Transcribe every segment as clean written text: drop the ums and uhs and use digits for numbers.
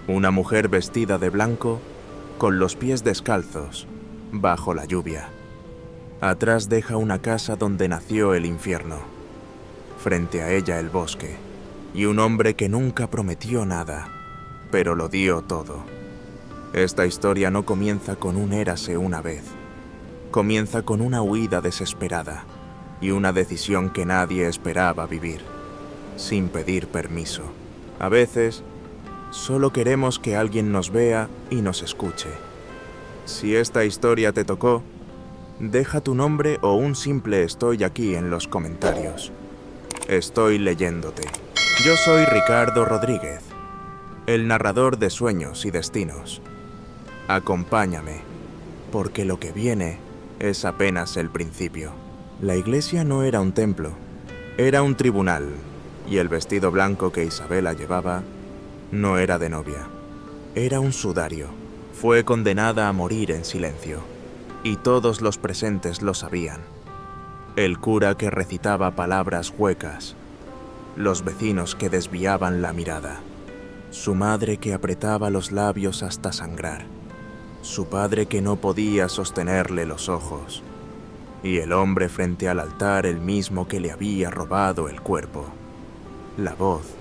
Una mujer vestida de blanco, con los pies descalzos, bajo la lluvia. Atrás deja una casa donde nació el infierno. Frente a ella el bosque, y un hombre que nunca prometió nada, pero lo dio todo. Esta historia no comienza con un érase una vez. Comienza con una huida desesperada y una decisión que nadie esperaba vivir, sin pedir permiso. A veces, solo queremos que alguien nos vea y nos escuche. Si esta historia te tocó, deja tu nombre o un simple estoy aquí en los comentarios. Estoy leyéndote. Yo soy Ricardo Rodríguez, el narrador de Sueños y Destinos. Acompáñame, porque lo que viene es apenas el principio. La iglesia no era un templo, era un tribunal, y el vestido blanco que Isabela llevaba no era de novia, era un sudario. Fue condenada a morir en silencio, y todos los presentes lo sabían. El cura que recitaba palabras huecas, los vecinos que desviaban la mirada, su madre que apretaba los labios hasta sangrar, su padre que no podía sostenerle los ojos, y el hombre frente al altar el mismo que le había robado el cuerpo. La voz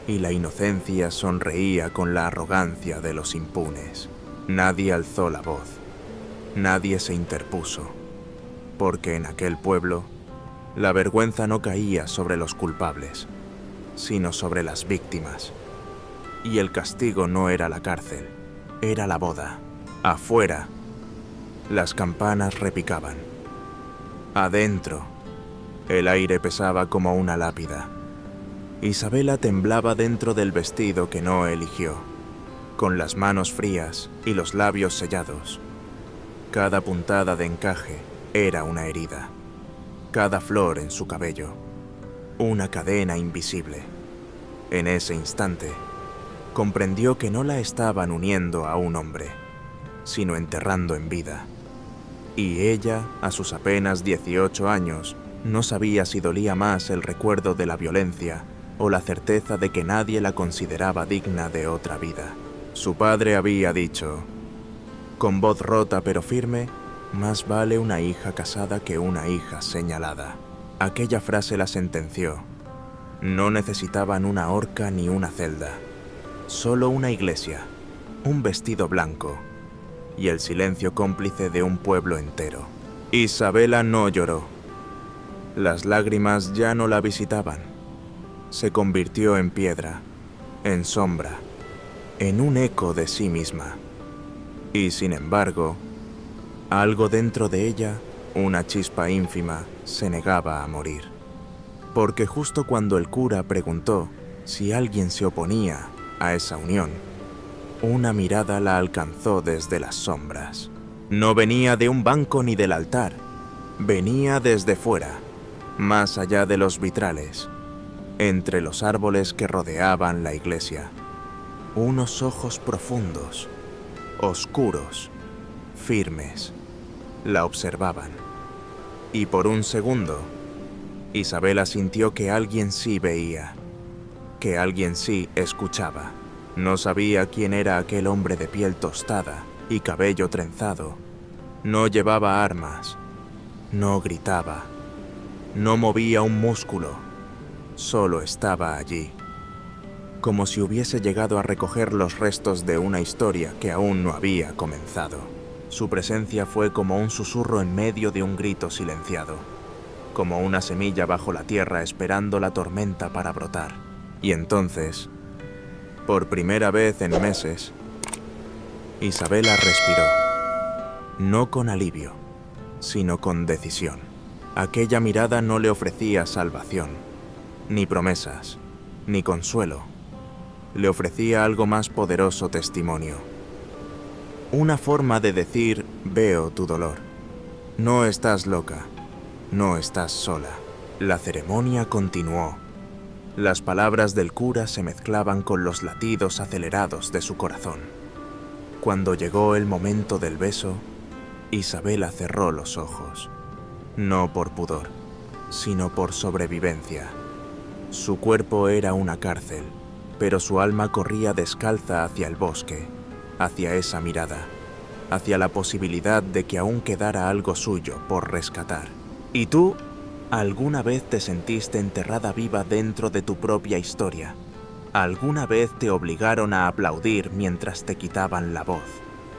y la inocencia sonreía con la arrogancia de los impunes. Nadie alzó la voz, nadie se interpuso, porque en aquel pueblo la vergüenza no caía sobre los culpables, sino sobre las víctimas. Y el castigo no era la cárcel, era la boda. Afuera, las campanas repicaban. Adentro, el aire pesaba como una lápida. Isabela temblaba dentro del vestido que no eligió, con las manos frías y los labios sellados. Cada puntada de encaje era una herida, cada flor en su cabello, una cadena invisible. En ese instante, comprendió que no la estaban uniendo a un hombre, sino enterrando en vida. Y ella, a sus apenas 18 años, no sabía si dolía más el recuerdo de la violencia o la certeza de que nadie la consideraba digna de otra vida. Su padre había dicho, con voz rota pero firme, más vale una hija casada que una hija señalada. Aquella frase la sentenció. No necesitaban una horca ni una celda, solo una iglesia, un vestido blanco y el silencio cómplice de un pueblo entero. Isabela no lloró. Las lágrimas ya no la visitaban. Se convirtió en piedra, en sombra, en un eco de sí misma. Y sin embargo, algo dentro de ella, una chispa ínfima, se negaba a morir. Porque justo cuando el cura preguntó si alguien se oponía a esa unión, una mirada la alcanzó desde las sombras. No venía de un banco ni del altar, venía desde fuera, más allá de los vitrales, entre los árboles que rodeaban la iglesia. Unos ojos profundos, oscuros, firmes, la observaban. Y por un segundo, Isabela sintió que alguien sí veía, que alguien sí escuchaba. No sabía quién era aquel hombre de piel tostada y cabello trenzado. No llevaba armas, no gritaba, no movía un músculo, solo estaba allí, como si hubiese llegado a recoger los restos de una historia que aún no había comenzado. Su presencia fue como un susurro en medio de un grito silenciado, como una semilla bajo la tierra esperando la tormenta para brotar. Y entonces, por primera vez en meses, Isabela respiró, no con alivio, sino con decisión. Aquella mirada no le ofrecía salvación, ni promesas, ni consuelo. Le ofrecía algo más poderoso: testimonio. Una forma de decir, veo tu dolor. No estás loca, no estás sola. La ceremonia continuó. Las palabras del cura se mezclaban con los latidos acelerados de su corazón. Cuando llegó el momento del beso, Isabela cerró los ojos, no por pudor, sino por sobrevivencia. Su cuerpo era una cárcel, pero su alma corría descalza hacia el bosque, hacia esa mirada, hacia la posibilidad de que aún quedara algo suyo por rescatar. ¿Y tú? ¿Alguna vez te sentiste enterrada viva dentro de tu propia historia? ¿Alguna vez te obligaron a aplaudir mientras te quitaban la voz?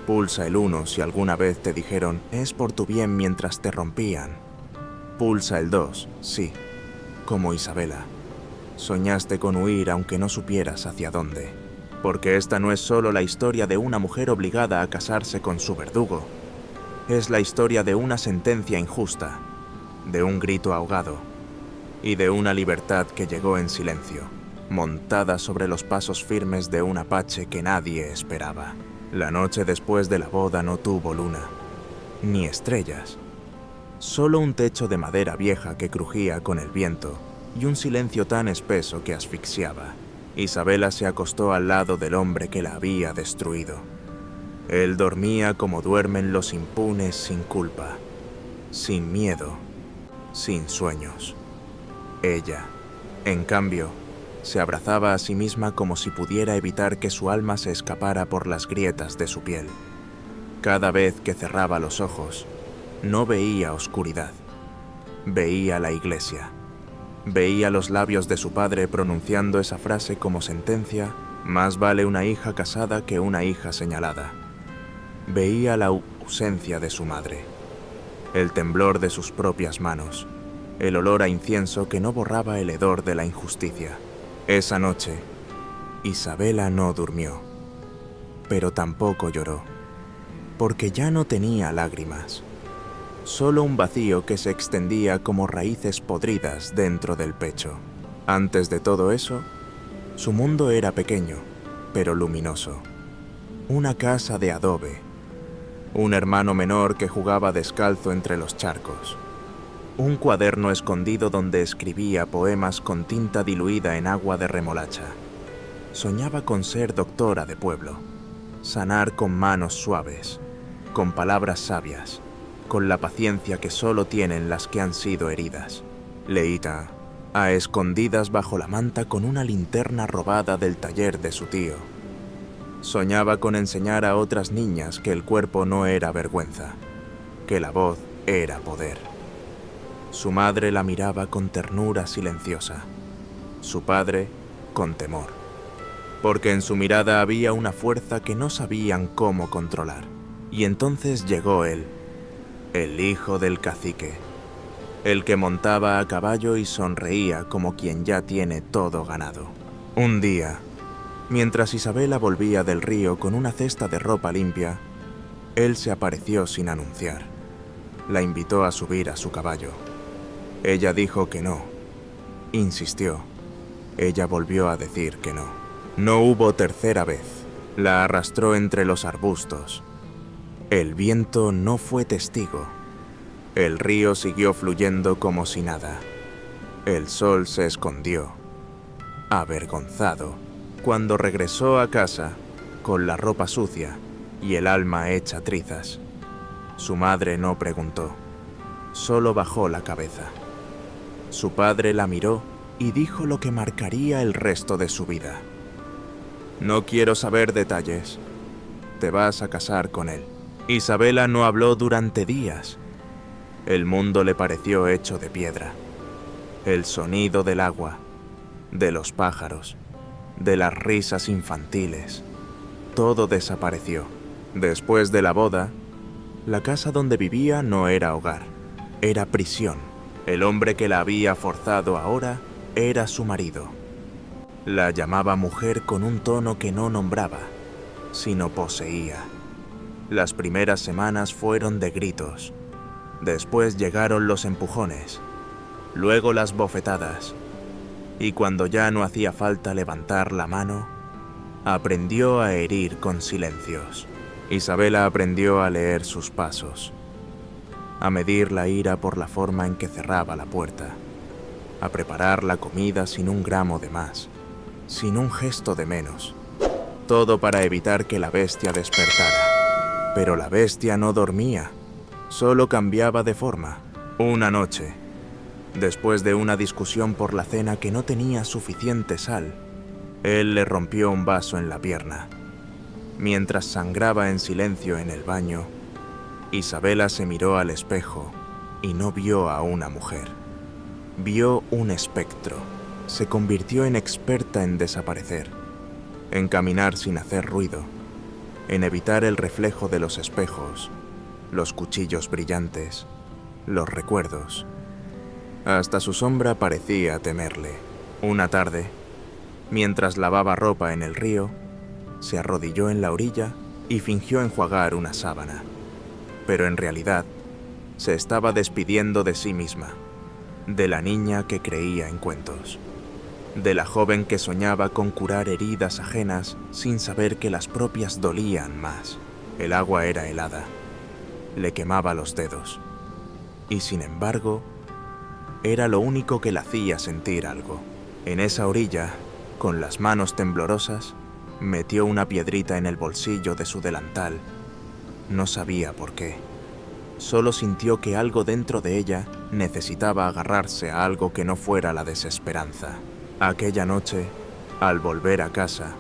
Pulsa el 1 si alguna vez te dijeron «es por tu bien» mientras te rompían. Pulsa el 2, sí, como Isabela. Soñaste con huir aunque no supieras hacia dónde. Porque esta no es solo la historia de una mujer obligada a casarse con su verdugo. Es la historia de una sentencia injusta, de un grito ahogado y de una libertad que llegó en silencio, montada sobre los pasos firmes de un apache que nadie esperaba. La noche después de la boda no tuvo luna, ni estrellas, solo un techo de madera vieja que crujía con el viento y un silencio tan espeso que asfixiaba. Isabela se acostó al lado del hombre que la había destruido. Él dormía como duermen los impunes sin culpa, sin miedo, sin sueños. Ella, en cambio, se abrazaba a sí misma como si pudiera evitar que su alma se escapara por las grietas de su piel. Cada vez que cerraba los ojos, no veía oscuridad, veía la iglesia. Veía los labios de su padre pronunciando esa frase como sentencia: más vale una hija casada que una hija señalada. Veía la ausencia de su madre, el temblor de sus propias manos, el olor a incienso que no borraba el hedor de la injusticia. Esa noche, Isabela no durmió, pero tampoco lloró, porque ya no tenía lágrimas. Solo un vacío que se extendía como raíces podridas dentro del pecho. Antes de todo eso, su mundo era pequeño, pero luminoso. Una casa de adobe, un hermano menor que jugaba descalzo entre los charcos, un cuaderno escondido donde escribía poemas con tinta diluida en agua de remolacha. Soñaba con ser doctora de pueblo, sanar con manos suaves, con palabras sabias, con la paciencia que solo tienen las que han sido heridas. Leía a escondidas bajo la manta con una linterna robada del taller de su tío. Soñaba con enseñar a otras niñas que el cuerpo no era vergüenza, que la voz era poder. Su madre la miraba con ternura silenciosa, su padre con temor, porque en su mirada había una fuerza que no sabían cómo controlar. Y entonces llegó él, el hijo del cacique, el que montaba a caballo y sonreía como quien ya tiene todo ganado. Un día, mientras Isabela volvía del río con una cesta de ropa limpia, él se apareció sin anunciar. La invitó a subir a su caballo. Ella dijo que no. Insistió. Ella volvió a decir que no. No hubo tercera vez. La arrastró entre los arbustos. El viento no fue testigo. El río siguió fluyendo como si nada. El sol se escondió, avergonzado, cuando regresó a casa con la ropa sucia y el alma hecha trizas. Su madre no preguntó, solo bajó la cabeza. Su padre la miró y dijo lo que marcaría el resto de su vida. No quiero saber detalles. Te vas a casar con él. Isabela no habló durante días. El mundo le pareció hecho de piedra. El sonido del agua, de los pájaros, de las risas infantiles, todo desapareció. Después de la boda, la casa donde vivía no era hogar, era prisión. El hombre que la había forzado ahora era su marido. La llamaba mujer con un tono que no nombraba, sino poseía. Las primeras semanas fueron de gritos. Después llegaron los empujones, luego las bofetadas, y cuando ya no hacía falta levantar la mano, aprendió a herir con silencios. Isabela aprendió a leer sus pasos, a medir la ira por la forma en que cerraba la puerta, a preparar la comida sin un gramo de más, sin un gesto de menos, todo para evitar que la bestia despertara. Pero la bestia no dormía, solo cambiaba de forma. Una noche, después de una discusión por la cena que no tenía suficiente sal, Él le rompió un vaso en la pierna. Mientras sangraba en silencio en el baño, Isabela se miró al espejo y no vio a una mujer. Vio un espectro. Se convirtió en experta en desaparecer, en caminar sin hacer ruido, en evitar el reflejo de los espejos, los cuchillos brillantes, los recuerdos. Hasta su sombra parecía temerle. Una tarde, mientras lavaba ropa en el río, se arrodilló en la orilla y fingió enjuagar una sábana. Pero en realidad, se estaba despidiendo de sí misma, de la niña que creía en cuentos, de la joven que soñaba con curar heridas ajenas sin saber que las propias dolían más. El agua era helada, le quemaba los dedos, y sin embargo, era lo único que la hacía sentir algo. En esa orilla, con las manos temblorosas, metió una piedrita en el bolsillo de su delantal. No sabía por qué. Solo sintió que algo dentro de ella necesitaba agarrarse a algo que no fuera la desesperanza. Aquella noche, al volver a casa,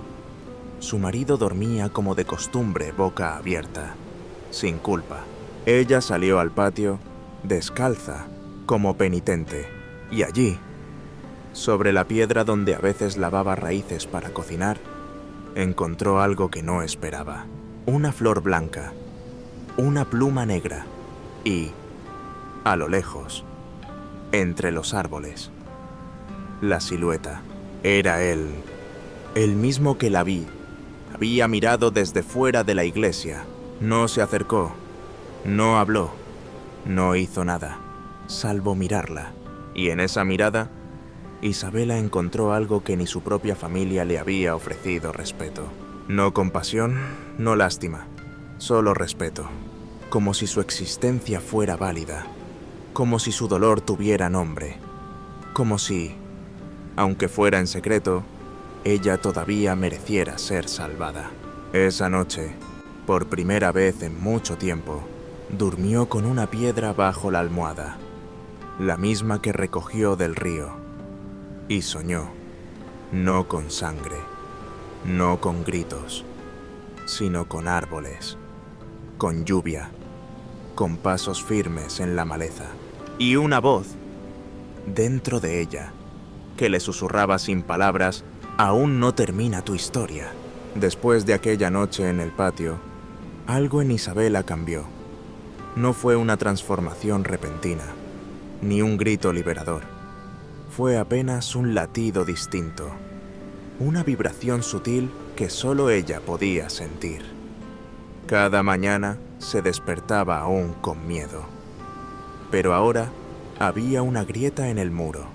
su marido dormía como de costumbre, boca abierta, sin culpa. Ella salió al patio, descalza, como penitente, y allí, sobre la piedra donde a veces lavaba raíces para cocinar, encontró algo que no esperaba. Una flor blanca, una pluma negra y, a lo lejos, entre los árboles, la silueta. Era él, el mismo que la vi. Había mirado desde fuera de la iglesia. No se acercó, no habló, no hizo nada, salvo mirarla. Y en esa mirada, Isabela encontró algo que ni su propia familia le había ofrecido: respeto. No compasión, no lástima, solo respeto. Como si su existencia fuera válida, como si su dolor tuviera nombre, como si, aunque fuera en secreto, ella todavía mereciera ser salvada. Esa noche, por primera vez en mucho tiempo, durmió con una piedra bajo la almohada, la misma que recogió del río, y soñó, no con sangre, no con gritos, sino con árboles, con lluvia, con pasos firmes en la maleza, y una voz dentro de ella que le susurraba sin palabras: aún no termina tu historia. Después de aquella noche en el patio, algo en Isabela cambió. No fue una transformación repentina, ni un grito liberador. Fue apenas un latido distinto, una vibración sutil que solo ella podía sentir. Cada mañana se despertaba aún con miedo, pero ahora había una grieta en el muro,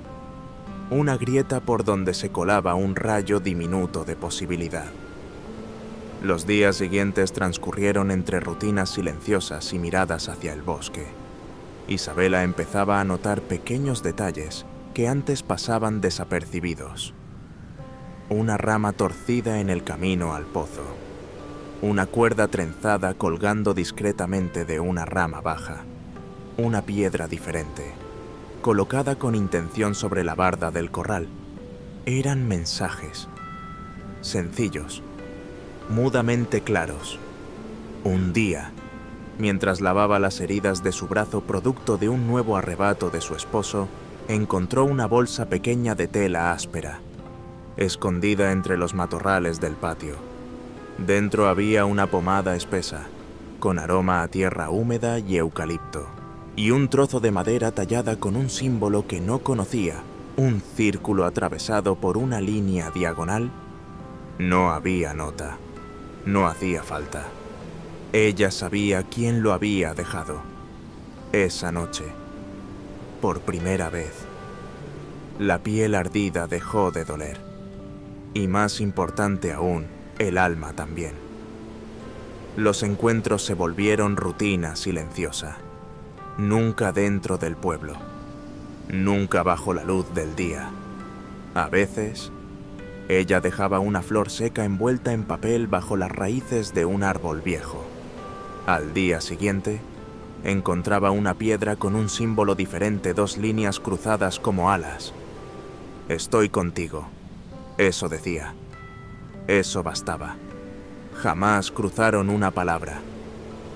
una grieta por donde se colaba un rayo diminuto de posibilidad. Los días siguientes transcurrieron entre rutinas silenciosas y miradas hacia el bosque. Isabela empezaba a notar pequeños detalles que antes pasaban desapercibidos. Una rama torcida en el camino al pozo, una cuerda trenzada colgando discretamente de una rama baja, una piedra diferente, colocada con intención sobre la barda del corral. Eran mensajes, sencillos, mudamente claros. Un día, mientras lavaba las heridas de su brazo producto de un nuevo arrebato de su esposo, encontró una bolsa pequeña de tela áspera, escondida entre los matorrales del patio. Dentro había una pomada espesa, con aroma a tierra húmeda y eucalipto, y un trozo de madera tallada con un símbolo que no conocía, un círculo atravesado por una línea diagonal. No había nota, no hacía falta. Ella sabía quién lo había dejado. Esa noche, por primera vez, la piel ardida dejó de doler. Y más importante aún, el alma también. Los encuentros se volvieron rutina silenciosa. Nunca dentro del pueblo, nunca bajo la luz del día. A veces, ella dejaba una flor seca envuelta en papel bajo las raíces de un árbol viejo. Al día siguiente, encontraba una piedra con un símbolo diferente, 2 líneas cruzadas como alas. Estoy contigo, eso decía. Eso bastaba. Jamás cruzaron una palabra.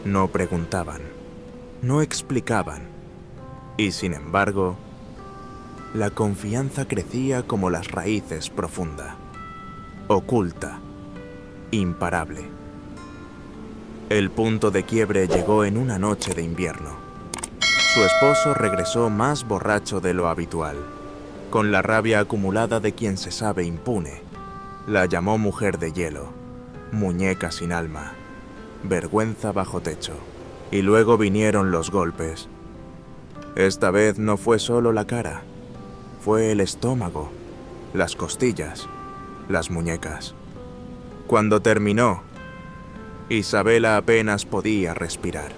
No preguntaban. No explicaban. Y sin embargo, la confianza crecía como las raíces profunda, oculta, imparable. El punto de quiebre llegó en una noche de invierno. Su esposo regresó más borracho de lo habitual, con la rabia acumulada de quien se sabe impune. La llamó mujer de hielo, muñeca sin alma, vergüenza bajo techo. Y luego vinieron los golpes. Esta vez no fue solo la cara, fue el estómago, las costillas, las muñecas. Cuando terminó, Isabela apenas podía respirar.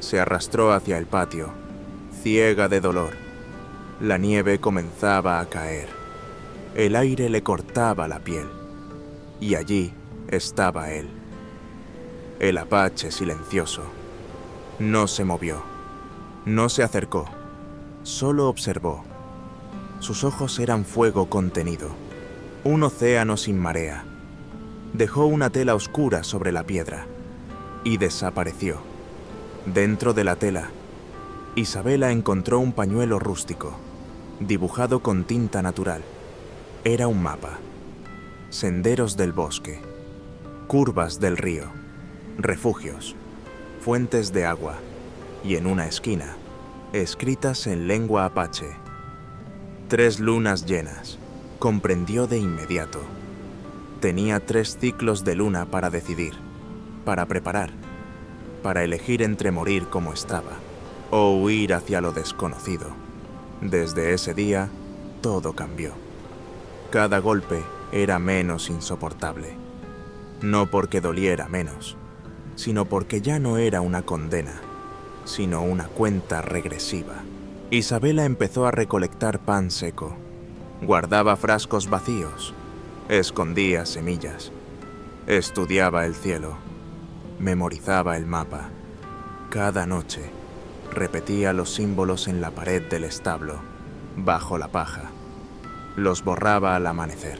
Se arrastró hacia el patio, ciega de dolor. La nieve comenzaba a caer. El aire le cortaba la piel. Y allí estaba él. El apache silencioso. No se movió. No se acercó. Solo observó. Sus ojos eran fuego contenido. Un océano sin marea. Dejó una tela oscura sobre la piedra y desapareció. Dentro de la tela, Isabela encontró un pañuelo rústico, dibujado con tinta natural. Era un mapa. Senderos del bosque, curvas del río, refugios, fuentes de agua y en una esquina, escritas en lengua apache, 3 lunas llenas. Comprendió de inmediato. Tenía 3 ciclos de luna para decidir, para preparar, para elegir entre morir como estaba o huir hacia lo desconocido. Desde ese día, todo cambió. Cada golpe era menos insoportable. No porque doliera menos, sino porque ya no era una condena, sino una cuenta regresiva. Isabela empezó a recolectar pan seco. Guardaba frascos vacíos. Escondía semillas. Estudiaba el cielo. Memorizaba el mapa. Cada noche repetía los símbolos en la pared del establo, bajo la paja. Los borraba al amanecer.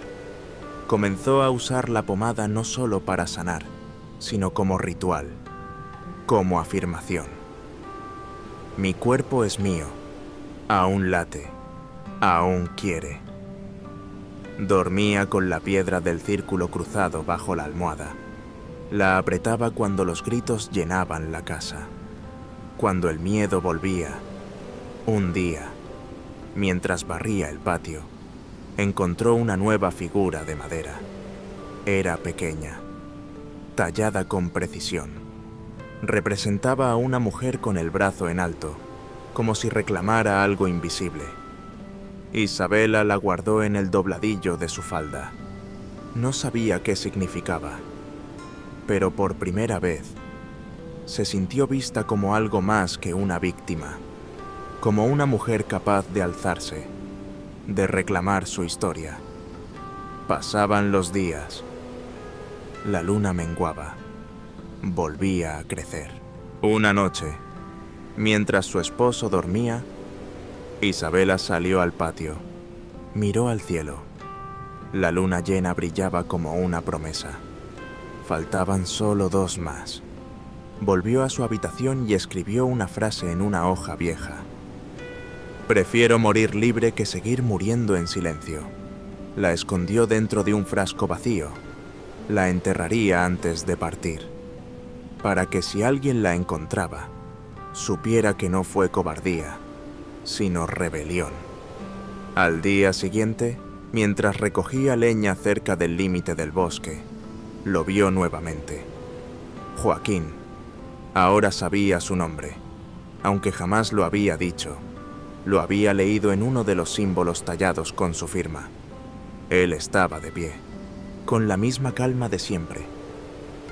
Comenzó a usar la pomada no solo para sanar, sino como ritual, como afirmación. Mi cuerpo es mío. Aún late. Aún quiere. Dormía con la piedra del círculo cruzado bajo la almohada. La apretaba cuando los gritos llenaban la casa. Cuando el miedo volvía. Un día, mientras barría el patio, encontró una nueva figura de madera. Era pequeña, tallada con precisión. Representaba a una mujer con el brazo en alto, como si reclamara algo invisible. Isabela la guardó en el dobladillo de su falda. No sabía qué significaba, pero por primera vez se sintió vista como algo más que una víctima, como una mujer capaz de alzarse, de reclamar su historia. Pasaban los días. La luna menguaba. Volvía a crecer. Una noche, mientras su esposo dormía, Isabela salió al patio. Miró al cielo. La luna llena brillaba como una promesa. Faltaban solo 2 más. Volvió a su habitación y escribió una frase en una hoja vieja. Prefiero morir libre que seguir muriendo en silencio. La escondió dentro de un frasco vacío. La enterraría antes de partir, para que si alguien la encontraba, supiera que no fue cobardía, sino rebelión. Al día siguiente, mientras recogía leña cerca del límite del bosque, lo vio nuevamente. Joaquín. Ahora sabía su nombre, aunque jamás lo había dicho. Lo había leído en uno de los símbolos tallados con su firma. Él estaba de pie, con la misma calma de siempre,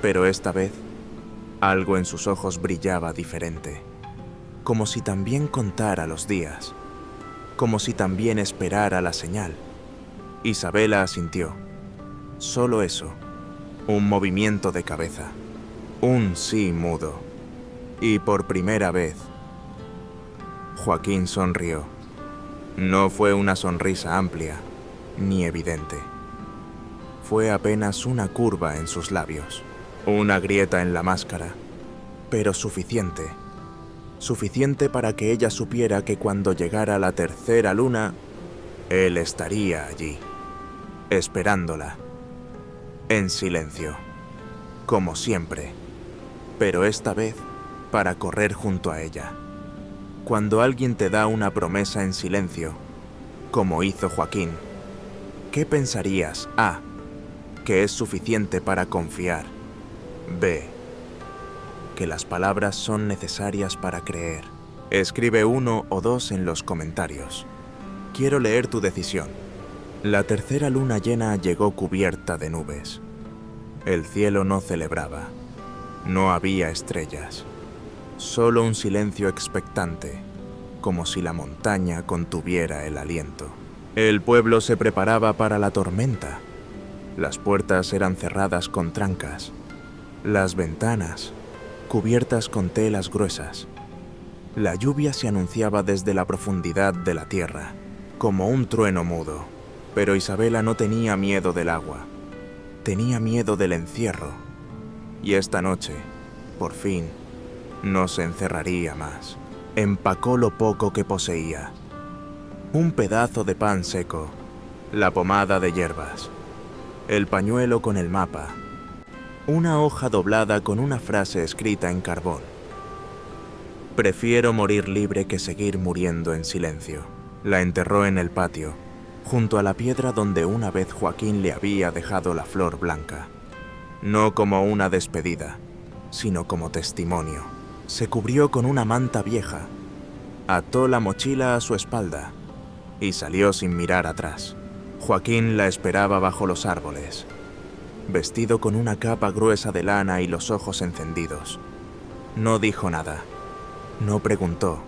pero esta vez algo en sus ojos brillaba diferente, como si también contara los días, como si también esperara la señal. Isabela asintió. Solo eso, un movimiento de cabeza, un sí mudo, y por primera vez, Joaquín sonrió. No fue una sonrisa amplia, ni evidente. fue apenas una curva en sus labios, una grieta en la máscara, pero suficiente. Suficiente para que ella supiera que cuando llegara la tercera luna, él estaría allí, esperándola, en silencio, como siempre, pero esta vez para correr junto a ella. Cuando alguien te da una promesa en silencio, como hizo Joaquín, ¿qué pensarías? A, que es suficiente para confiar. B, que las palabras son necesarias para creer. Escribe 1 o 2 en los comentarios. Quiero leer tu decisión. La tercera luna llena llegó cubierta de nubes. El cielo no celebraba. No había estrellas. Solo un silencio expectante, como si la montaña contuviera el aliento. El pueblo se preparaba para la tormenta. Las puertas eran cerradas con trancas. Las ventanas cubiertas con telas gruesas. La lluvia se anunciaba desde la profundidad de la tierra, como un trueno mudo. Pero Isabela no tenía miedo del agua. Tenía miedo del encierro. Y esta noche, por fin, no se encerraría más. Empacó lo poco que poseía. Un pedazo de pan seco, la pomada de hierbas, el pañuelo con el mapa, una hoja doblada con una frase escrita en carbón. Prefiero morir libre que seguir muriendo en silencio. La enterró en el patio, junto a la piedra donde una vez Joaquín le había dejado la flor blanca. No como una despedida, sino como testimonio. Se cubrió con una manta vieja, ató la mochila a su espalda y salió sin mirar atrás. Joaquín la esperaba bajo los árboles, vestido con una capa gruesa de lana y los ojos encendidos. No dijo nada, no preguntó,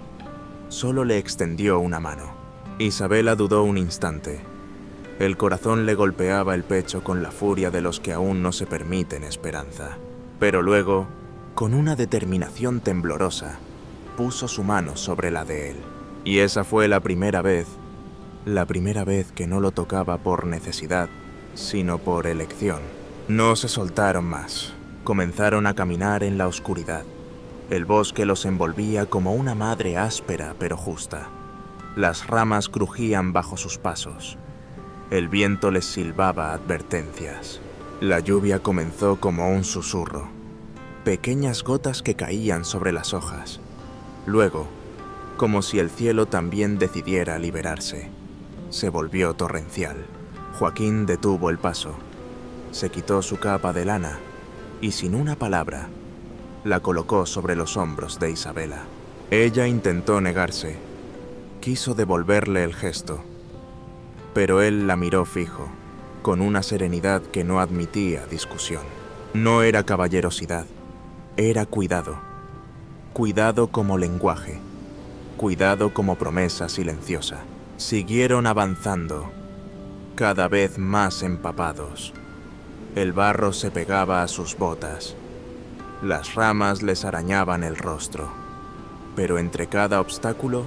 solo le extendió una mano. Isabela dudó un instante. El corazón le golpeaba el pecho con la furia de los que aún no se permiten esperanza. Pero luego, con una determinación temblorosa, puso su mano sobre la de él. Y esa fue la primera vez que no lo tocaba por necesidad, sino por elección. No se soltaron más. Comenzaron a caminar en la oscuridad. El bosque los envolvía como una madre áspera pero justa. Las ramas crujían bajo sus pasos. El viento les silbaba advertencias. La lluvia comenzó como un susurro. Pequeñas gotas que caían sobre las hojas. Luego, como si el cielo también decidiera liberarse, se volvió torrencial. Joaquín detuvo el paso. Se quitó su capa de lana y sin una palabra, la colocó sobre los hombros de Isabela. Ella intentó negarse. Quiso devolverle el gesto, pero él la miró fijo, con una serenidad que no admitía discusión. No era caballerosidad, era cuidado. Cuidado como lenguaje, cuidado como promesa silenciosa. Siguieron avanzando, cada vez más empapados. El barro se pegaba a sus botas. Las ramas les arañaban el rostro. Pero entre cada obstáculo,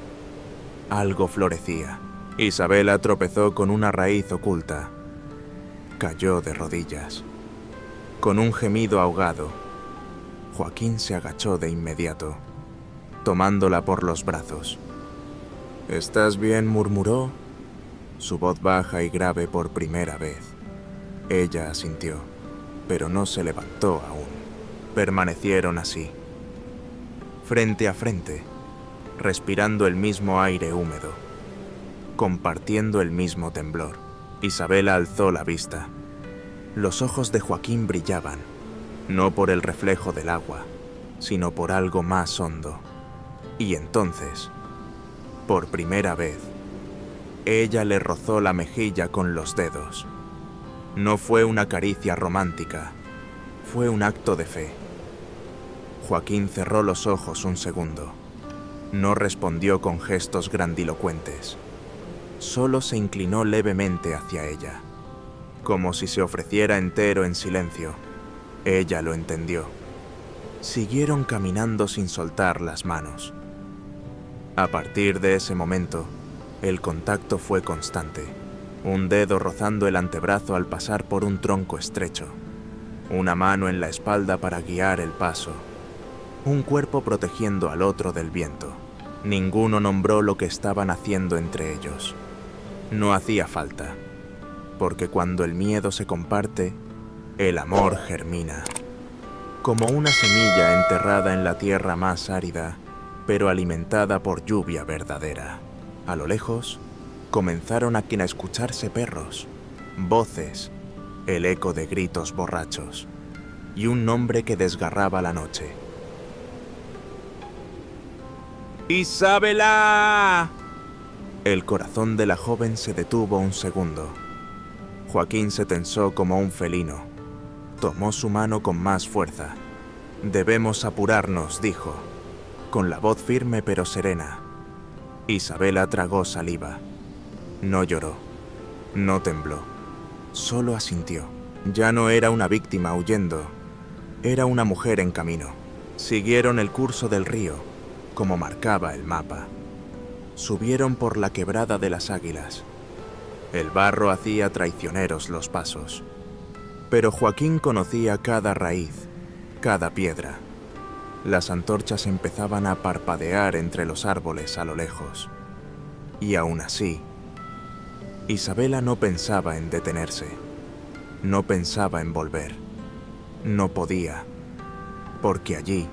algo florecía. Isabela tropezó con una raíz oculta. Cayó de rodillas. Con un gemido ahogado, Joaquín se agachó de inmediato, tomándola por los brazos. «¿Estás bien?», murmuró, su voz baja y grave por primera vez. Ella asintió, pero no se levantó aún. Permanecieron así, frente a frente, respirando el mismo aire húmedo, compartiendo el mismo temblor. Isabela alzó la vista. Los ojos de Joaquín brillaban, no por el reflejo del agua, sino por algo más hondo. Y entonces, por primera vez, ella le rozó la mejilla con los dedos. No fue una caricia romántica, fue un acto de fe. Joaquín cerró los ojos un segundo. No respondió con gestos grandilocuentes. Solo se inclinó levemente hacia ella, como si se ofreciera entero en silencio. Ella lo entendió. Siguieron caminando sin soltar las manos. A partir de ese momento, el contacto fue constante. un dedo rozando el antebrazo al pasar por un tronco estrecho, una mano en la espalda para guiar el paso, un cuerpo protegiendo al otro del viento. Ninguno nombró lo que estaban haciendo entre ellos. No hacía falta, porque cuando el miedo se comparte, el amor germina. Como una semilla enterrada en la tierra más árida, pero alimentada por lluvia verdadera. A lo lejos, comenzaron a escucharse perros, voces, el eco de gritos borrachos, y un nombre que desgarraba la noche. ¡Isabela! El corazón de la joven se detuvo un segundo. Joaquín se tensó como un felino. Tomó su mano con más fuerza. «Debemos apurarnos», dijo, con la voz firme pero serena. Isabela tragó saliva. No lloró, no tembló, solo asintió. Ya no era una víctima huyendo, era una mujer en camino. Siguieron el curso del río, como marcaba el mapa. Subieron por la quebrada de las Águilas. El barro hacía traicioneros los pasos. Pero Joaquín conocía cada raíz, cada piedra. Las antorchas empezaban a parpadear entre los árboles a lo lejos. Y aún así, Isabela no pensaba en detenerse. No pensaba en volver. No podía, porque allí,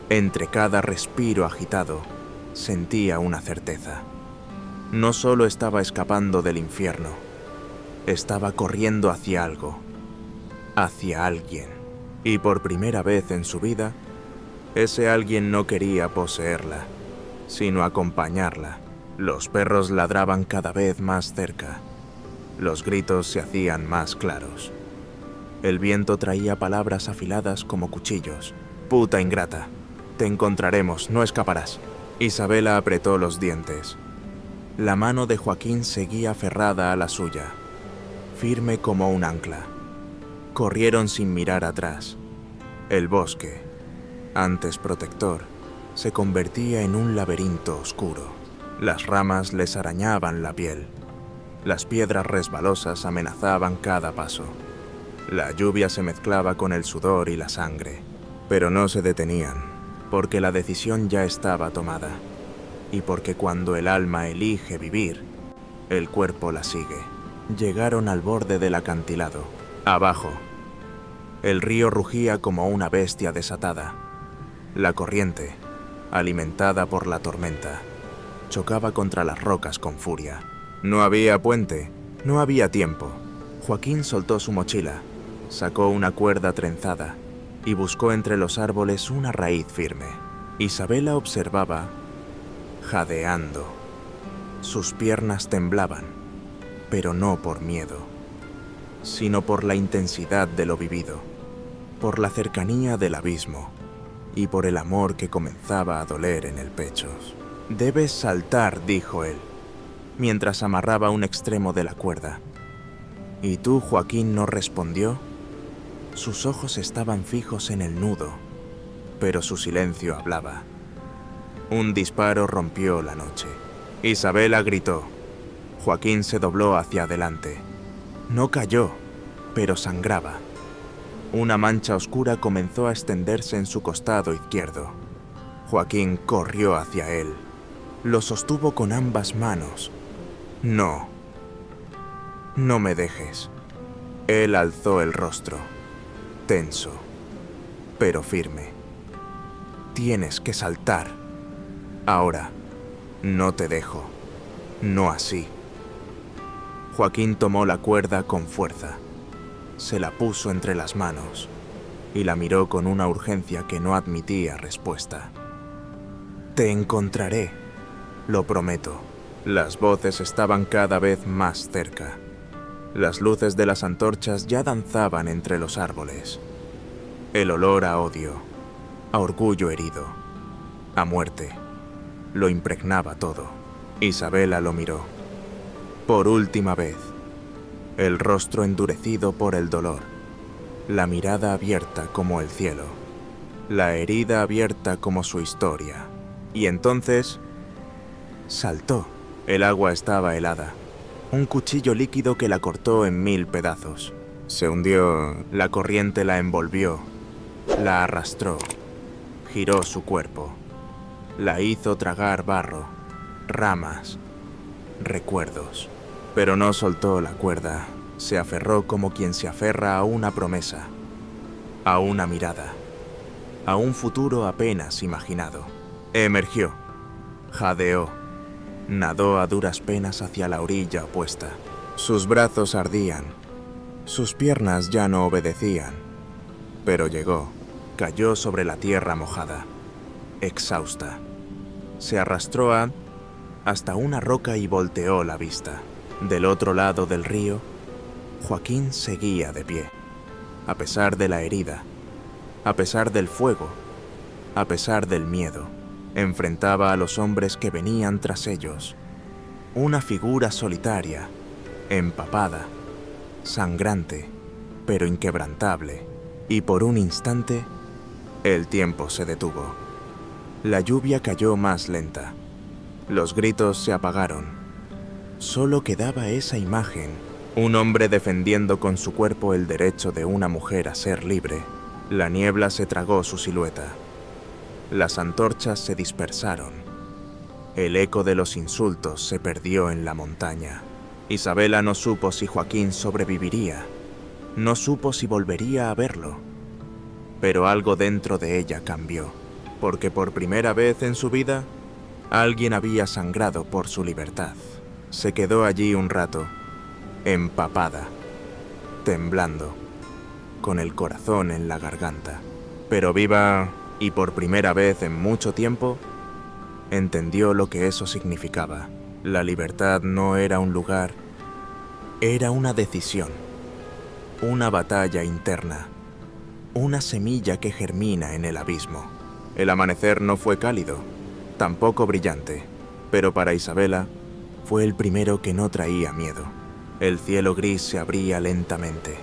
entre cada respiro agitado, sentía una certeza. No solo estaba escapando del infierno, estaba corriendo hacia algo, hacia alguien. Y por primera vez en su vida, ese alguien no quería poseerla, sino acompañarla. Los perros ladraban cada vez más cerca. Los gritos se hacían más claros. El viento traía palabras afiladas como cuchillos. «Puta ingrata, te encontraremos, no escaparás». Isabela apretó los dientes. La mano de Joaquín seguía aferrada a la suya, firme como un ancla. Corrieron sin mirar atrás. El bosque, antes protector, se convertía en un laberinto oscuro. Las ramas les arañaban la piel. Las piedras resbalosas amenazaban cada paso. La lluvia se mezclaba con el sudor y la sangre, pero no se detenían, porque la decisión ya estaba tomada, y porque cuando el alma elige vivir, el cuerpo la sigue. Llegaron al borde del acantilado. Abajo, el río rugía como una bestia desatada. La corriente, alimentada por la tormenta, chocaba contra las rocas con furia. No había puente, no había tiempo. Joaquín soltó su mochila, sacó una cuerda trenzada y buscó entre los árboles una raíz firme. Isabela observaba, jadeando. Sus piernas temblaban, pero no por miedo, sino por la intensidad de lo vivido, por la cercanía del abismo y por el amor que comenzaba a doler en el pecho. «Debes saltar», dijo él, mientras amarraba un extremo de la cuerda. «¿Y tú, Joaquín?» no respondió. Sus ojos estaban fijos en el nudo, pero su silencio hablaba. Un disparo rompió la noche. Isabela gritó. Joaquín se dobló hacia adelante. No cayó, pero sangraba. Una mancha oscura comenzó a extenderse en su costado izquierdo. Joaquín corrió hacia él. Lo sostuvo con ambas manos. «No. No me dejes». Él alzó el rostro, tenso, pero firme. «Tienes que saltar. Ahora. No te dejo. No así». Joaquín tomó la cuerda con fuerza. Se la puso entre las manos y la miró con una urgencia que no admitía respuesta. «Te encontraré, lo prometo». Las voces estaban cada vez más cerca. Las luces de las antorchas ya danzaban entre los árboles. El olor a odio, a orgullo herido, a muerte, lo impregnaba todo. Isabela lo miró. Por última vez, el rostro endurecido por el dolor, la mirada abierta como el cielo, la herida abierta como su historia. Y entonces saltó. El agua estaba helada. un cuchillo líquido que la cortó en 1000 pedazos. Se hundió, la corriente la envolvió, la arrastró, giró su cuerpo, la hizo tragar barro, ramas, recuerdos. Pero no soltó la cuerda, se aferró como quien se aferra a una promesa, a una mirada, a un futuro apenas imaginado. Emergió, jadeó, nadó a duras penas hacia la orilla opuesta. Sus brazos ardían, sus piernas ya no obedecían, pero llegó, cayó sobre la tierra mojada, exhausta. Se arrastró hasta una roca y volteó la vista. Del otro lado del río, Joaquín seguía de pie, a pesar de la herida, a pesar del fuego, a pesar del miedo. Enfrentaba a los hombres que venían tras ellos, una figura solitaria, empapada, sangrante, pero inquebrantable, y por un instante, el tiempo se detuvo. La lluvia cayó más lenta, los gritos se apagaron. Solo quedaba esa imagen, un hombre defendiendo con su cuerpo el derecho de una mujer a ser libre. La niebla se tragó su silueta. Las antorchas se dispersaron. El eco de los insultos se perdió en la montaña. Isabela no supo si Joaquín sobreviviría. No supo si volvería a verlo. Pero algo dentro de ella cambió, porque por primera vez en su vida, alguien había sangrado por su libertad. Se quedó allí un rato, empapada, temblando, con el corazón en la garganta. Pero viva, y por primera vez en mucho tiempo, entendió lo que eso significaba. La libertad no era un lugar, era una decisión, una batalla interna, una semilla que germina en el abismo. El amanecer no fue cálido, tampoco brillante, pero para Isabela, fue el primero que no traía miedo. El cielo gris se abría lentamente.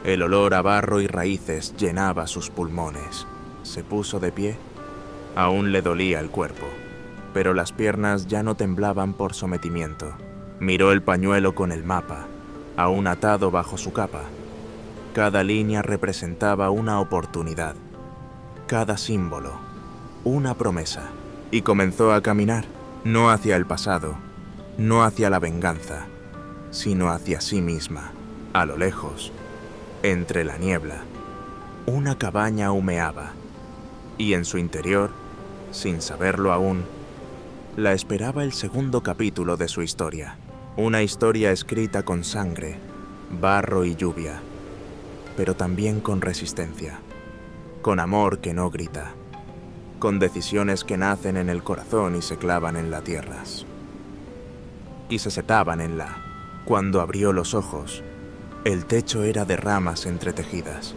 El olor a barro y raíces llenaba sus pulmones. Se puso de pie. Aún le dolía el cuerpo, pero las piernas ya no temblaban por sometimiento. Miró el pañuelo con el mapa, aún atado bajo su capa. Cada línea representaba una oportunidad. Cada símbolo, una promesa. Y comenzó a caminar, no hacia el pasado, no hacia la venganza, sino hacia sí misma. A lo lejos, entre la niebla, una cabaña humeaba, y en su interior, sin saberlo aún, la esperaba el segundo capítulo de su historia. Una historia escrita con sangre, barro y lluvia, pero también con resistencia, con amor que no grita, con decisiones que nacen en el corazón y se clavan en la tierra. Y se setaban en la... Cuando abrió los ojos, el techo era de ramas entretejidas,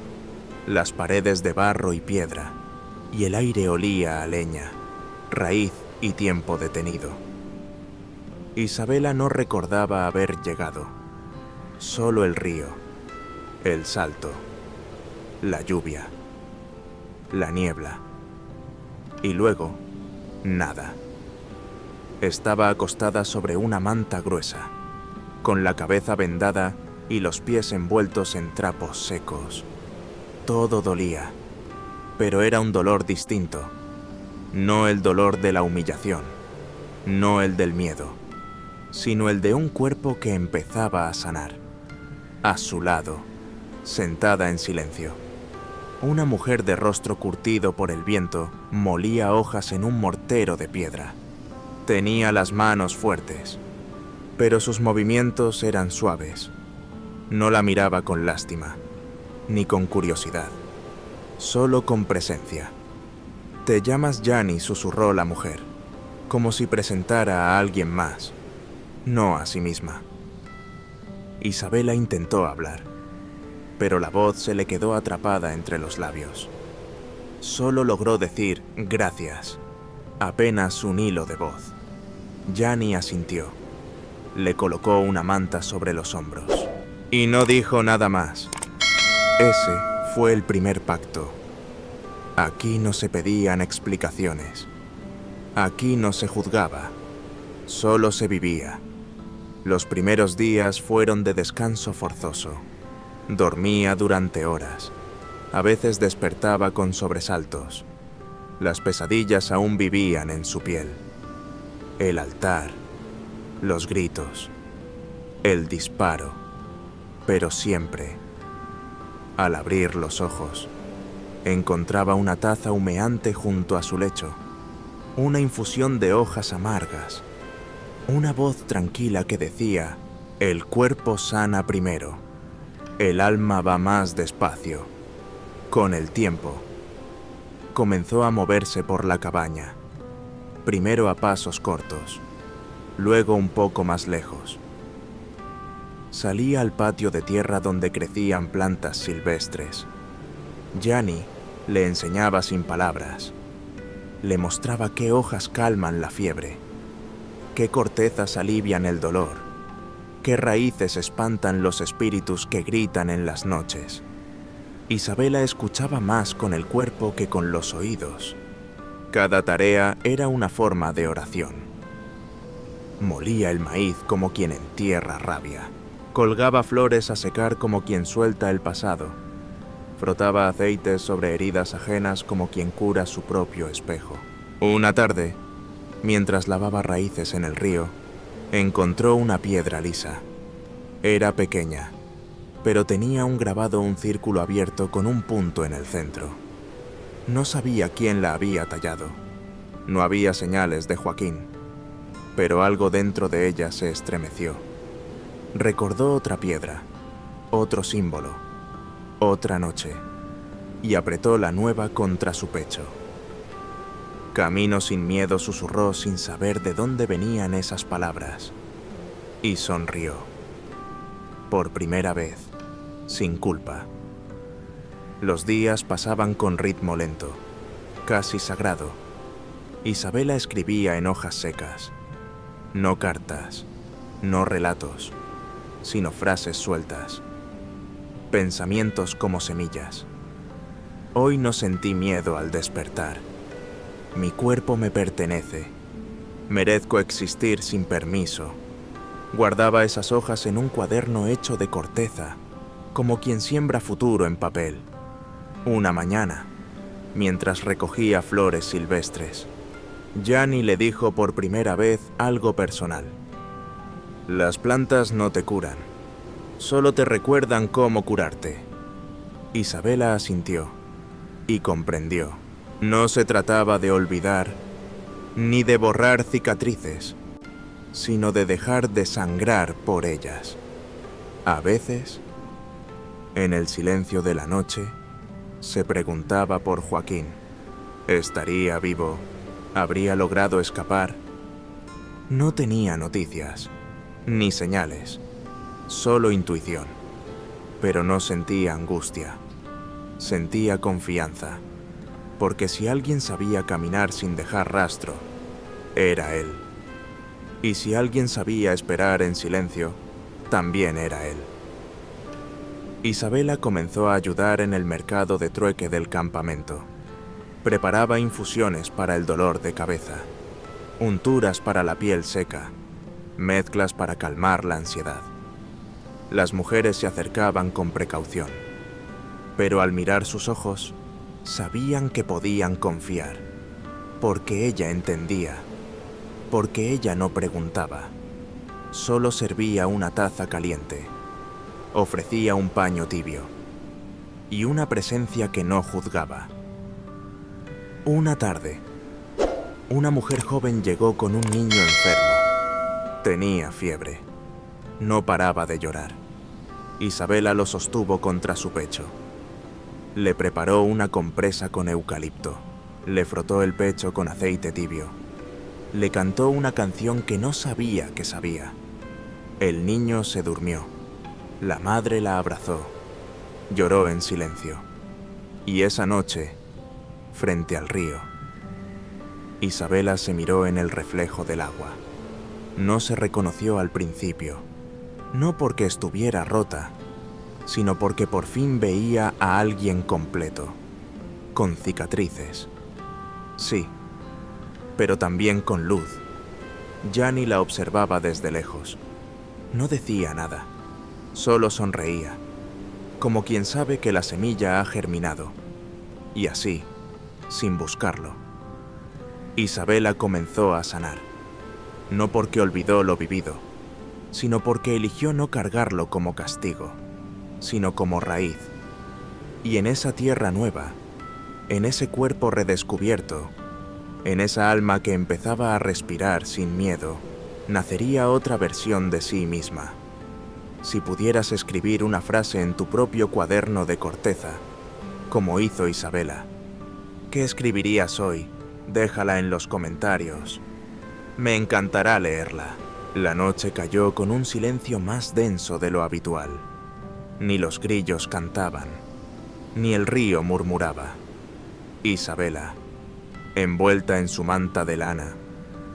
las paredes de barro y piedra, y el aire olía a leña, raíz y tiempo detenido. Isabela no recordaba haber llegado, solo el río, el salto, la lluvia, la niebla, y luego, nada. Estaba acostada sobre una manta gruesa, con la cabeza vendada y los pies envueltos en trapos secos. Todo dolía, pero era un dolor distinto. No el dolor de la humillación, no el del miedo, sino el de un cuerpo que empezaba a sanar. A su lado, sentada en silencio, una mujer de rostro curtido por el viento molía hojas en un mortero de piedra. Tenía las manos fuertes, pero sus movimientos eran suaves. No la miraba con lástima, ni con curiosidad, solo con presencia. «Te llamas Jani», susurró la mujer, como si presentara a alguien más, no a sí misma. Isabela intentó hablar, pero la voz se le quedó atrapada entre los labios. Solo logró decir «gracias», apenas un hilo de voz. Jani asintió. Le colocó una manta sobre los hombros. Y no dijo nada más. Ese fue el primer pacto. Aquí no se pedían explicaciones. Aquí no se juzgaba. Solo se vivía. Los primeros días fueron de descanso forzoso. Dormía durante horas. A veces despertaba con sobresaltos. Las pesadillas aún vivían en su piel. El altar, los gritos, el disparo, pero siempre, al abrir los ojos, encontraba una taza humeante junto a su lecho, una infusión de hojas amargas, una voz tranquila que decía: el cuerpo sana primero, el alma va más despacio. Con el tiempo, comenzó a moverse por la cabaña, primero a pasos cortos, luego un poco más lejos. Salía al patio de tierra donde crecían plantas silvestres. Jani le enseñaba sin palabras. Le mostraba qué hojas calman la fiebre, qué cortezas alivian el dolor, qué raíces espantan los espíritus que gritan en las noches. Isabela escuchaba más con el cuerpo que con los oídos. Cada tarea era una forma de oración. Molía el maíz como quien entierra rabia. Colgaba flores a secar como quien suelta el pasado. Frotaba aceites sobre heridas ajenas como quien cura su propio espejo. Una tarde, mientras lavaba raíces en el río, encontró una piedra lisa. Era pequeña, pero tenía grabado un círculo abierto con un punto en el centro. No sabía quién la había tallado. No había señales de Joaquín, pero algo dentro de ella se estremeció. Recordó otra piedra, otro símbolo, otra noche, y apretó la nueva contra su pecho. Camino sin miedo, susurró sin saber de dónde venían esas palabras, y sonrió. Por primera vez, sin culpa. Los días pasaban con ritmo lento, casi sagrado. Isabela escribía en hojas secas. No cartas, no relatos, sino frases sueltas. Pensamientos como semillas. Hoy no sentí miedo al despertar. Mi cuerpo me pertenece. Merezco existir sin permiso. Guardaba esas hojas en un cuaderno hecho de corteza, como quien siembra futuro en papel. Una mañana, mientras recogía flores silvestres, Jani le dijo por primera vez algo personal. Las plantas no te curan, solo te recuerdan cómo curarte. Isabela asintió y comprendió. No se trataba de olvidar, ni de borrar cicatrices, sino de dejar de sangrar por ellas. A veces, en el silencio de la noche, se preguntaba por Joaquín. ¿Estaría vivo? ¿Habría logrado escapar? No tenía noticias, ni señales, solo intuición. Pero no sentía angustia, sentía confianza, porque si alguien sabía caminar sin dejar rastro, era él. Y si alguien sabía esperar en silencio, también era él. Isabela comenzó a ayudar en el mercado de trueque del campamento. Preparaba infusiones para el dolor de cabeza, unturas para la piel seca, mezclas para calmar la ansiedad. Las mujeres se acercaban con precaución, pero al mirar sus ojos, sabían que podían confiar, porque ella entendía, porque ella no preguntaba, solo servía una taza caliente, ofrecía un paño tibio y una presencia que no juzgaba. Una tarde, una mujer joven llegó con un niño enfermo. Tenía fiebre. No paraba de llorar. Isabela lo sostuvo contra su pecho. Le preparó una compresa con eucalipto. Le frotó el pecho con aceite tibio. Le cantó una canción que no sabía que sabía. El niño se durmió. La madre la abrazó. Lloró en silencio. Y esa noche, frente al río, Isabela se miró en el reflejo del agua. No se reconoció al principio, no porque estuviera rota, sino porque por fin veía a alguien completo, con cicatrices. Sí, pero también con luz. Jani la observaba desde lejos. No decía nada, solo sonreía, como quien sabe que la semilla ha germinado. Y así, sin buscarlo, Isabela comenzó a sanar, no porque olvidó lo vivido, sino porque eligió no cargarlo como castigo, sino como raíz. Y en esa tierra nueva, en ese cuerpo redescubierto, en esa alma que empezaba a respirar sin miedo, nacería otra versión de sí misma. Si pudieras escribir una frase en tu propio cuaderno de corteza, como hizo Isabela, ¿qué escribirías hoy? Déjala en los comentarios. Me encantará leerla. La noche cayó con un silencio más denso de lo habitual. Ni los grillos cantaban, ni el río murmuraba. Isabela, envuelta en su manta de lana,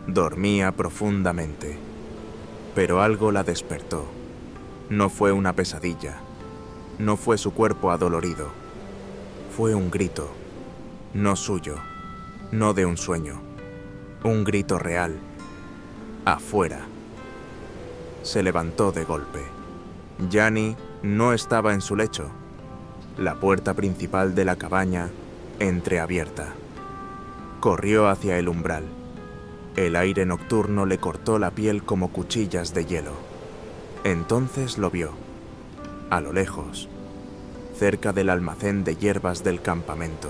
dormía profundamente. Pero algo la despertó. No fue una pesadilla, no fue su cuerpo adolorido. Fue un grito, no suyo, no de un sueño. Un grito real. Afuera. Se levantó de golpe. Jani no estaba en su lecho. La puerta principal de la cabaña, entreabierta. Corrió hacia el umbral. El aire nocturno le cortó la piel como cuchillas de hielo. Entonces lo vio, a lo lejos, cerca del almacén de hierbas del campamento.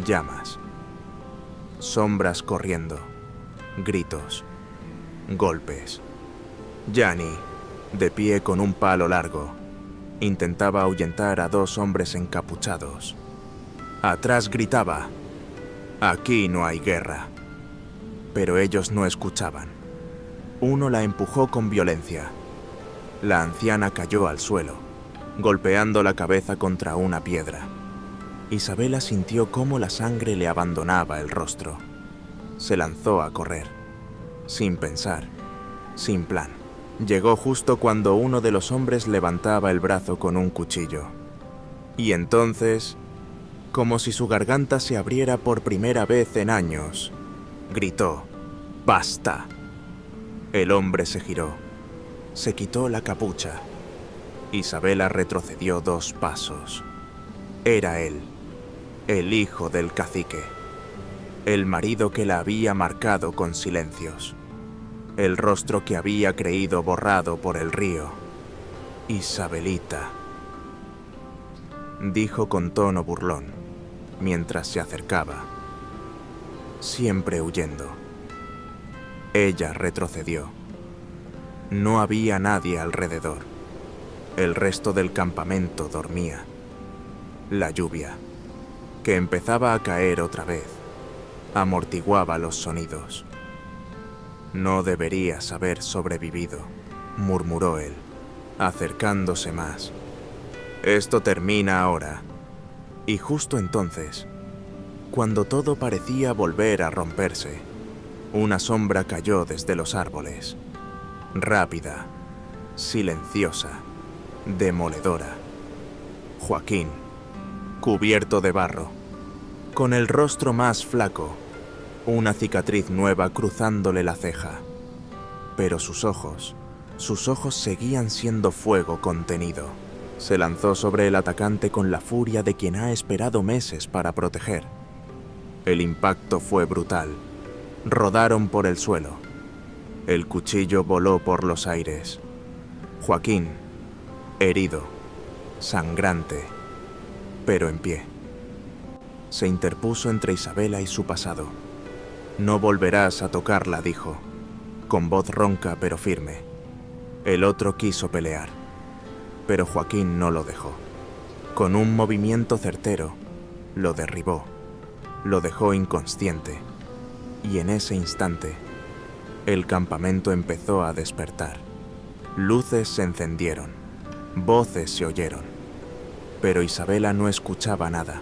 Llamas. Sombras corriendo. Gritos. Golpes. Jani, de pie con un palo largo, intentaba ahuyentar a dos hombres encapuchados. Atrás gritaba: «Aquí no hay guerra». Pero ellos no escuchaban. Uno la empujó con violencia. La anciana cayó al suelo, golpeando la cabeza contra una piedra. Isabela sintió cómo la sangre le abandonaba el rostro. Se lanzó a correr, sin pensar, sin plan. Llegó justo cuando uno de los hombres levantaba el brazo con un cuchillo. Y entonces, como si su garganta se abriera por primera vez en años, gritó: «¡Basta!». El hombre se giró. Se quitó la capucha. Isabela retrocedió 2 pasos. Era él, el hijo del cacique, el marido que la había marcado con silencios, el rostro que había creído borrado por el río. «Isabelita», dijo con tono burlón, mientras se acercaba, siempre huyendo. Ella retrocedió. No había nadie alrededor. El resto del campamento dormía. La lluvia, que empezaba a caer otra vez, amortiguaba los sonidos. «No deberías haber sobrevivido», murmuró él, acercándose más. «Esto termina ahora». Y justo entonces, cuando todo parecía volver a romperse, una sombra cayó desde los árboles. Rápida, silenciosa, demoledora. Joaquín, cubierto de barro, con el rostro más flaco, una cicatriz nueva cruzándole la ceja. Pero sus ojos seguían siendo fuego contenido. Se lanzó sobre el atacante con la furia de quien ha esperado meses para proteger. El impacto fue brutal. Rodaron por el suelo. El cuchillo voló por los aires. Joaquín, herido, sangrante, pero en pie, se interpuso entre Isabela y su pasado. «No volverás a tocarla», dijo, con voz ronca pero firme. El otro quiso pelear, pero Joaquín no lo dejó. Con un movimiento certero, lo derribó, lo dejó inconsciente, y en ese instante, el campamento empezó a despertar. Luces se encendieron, voces se oyeron, pero Isabela no escuchaba nada.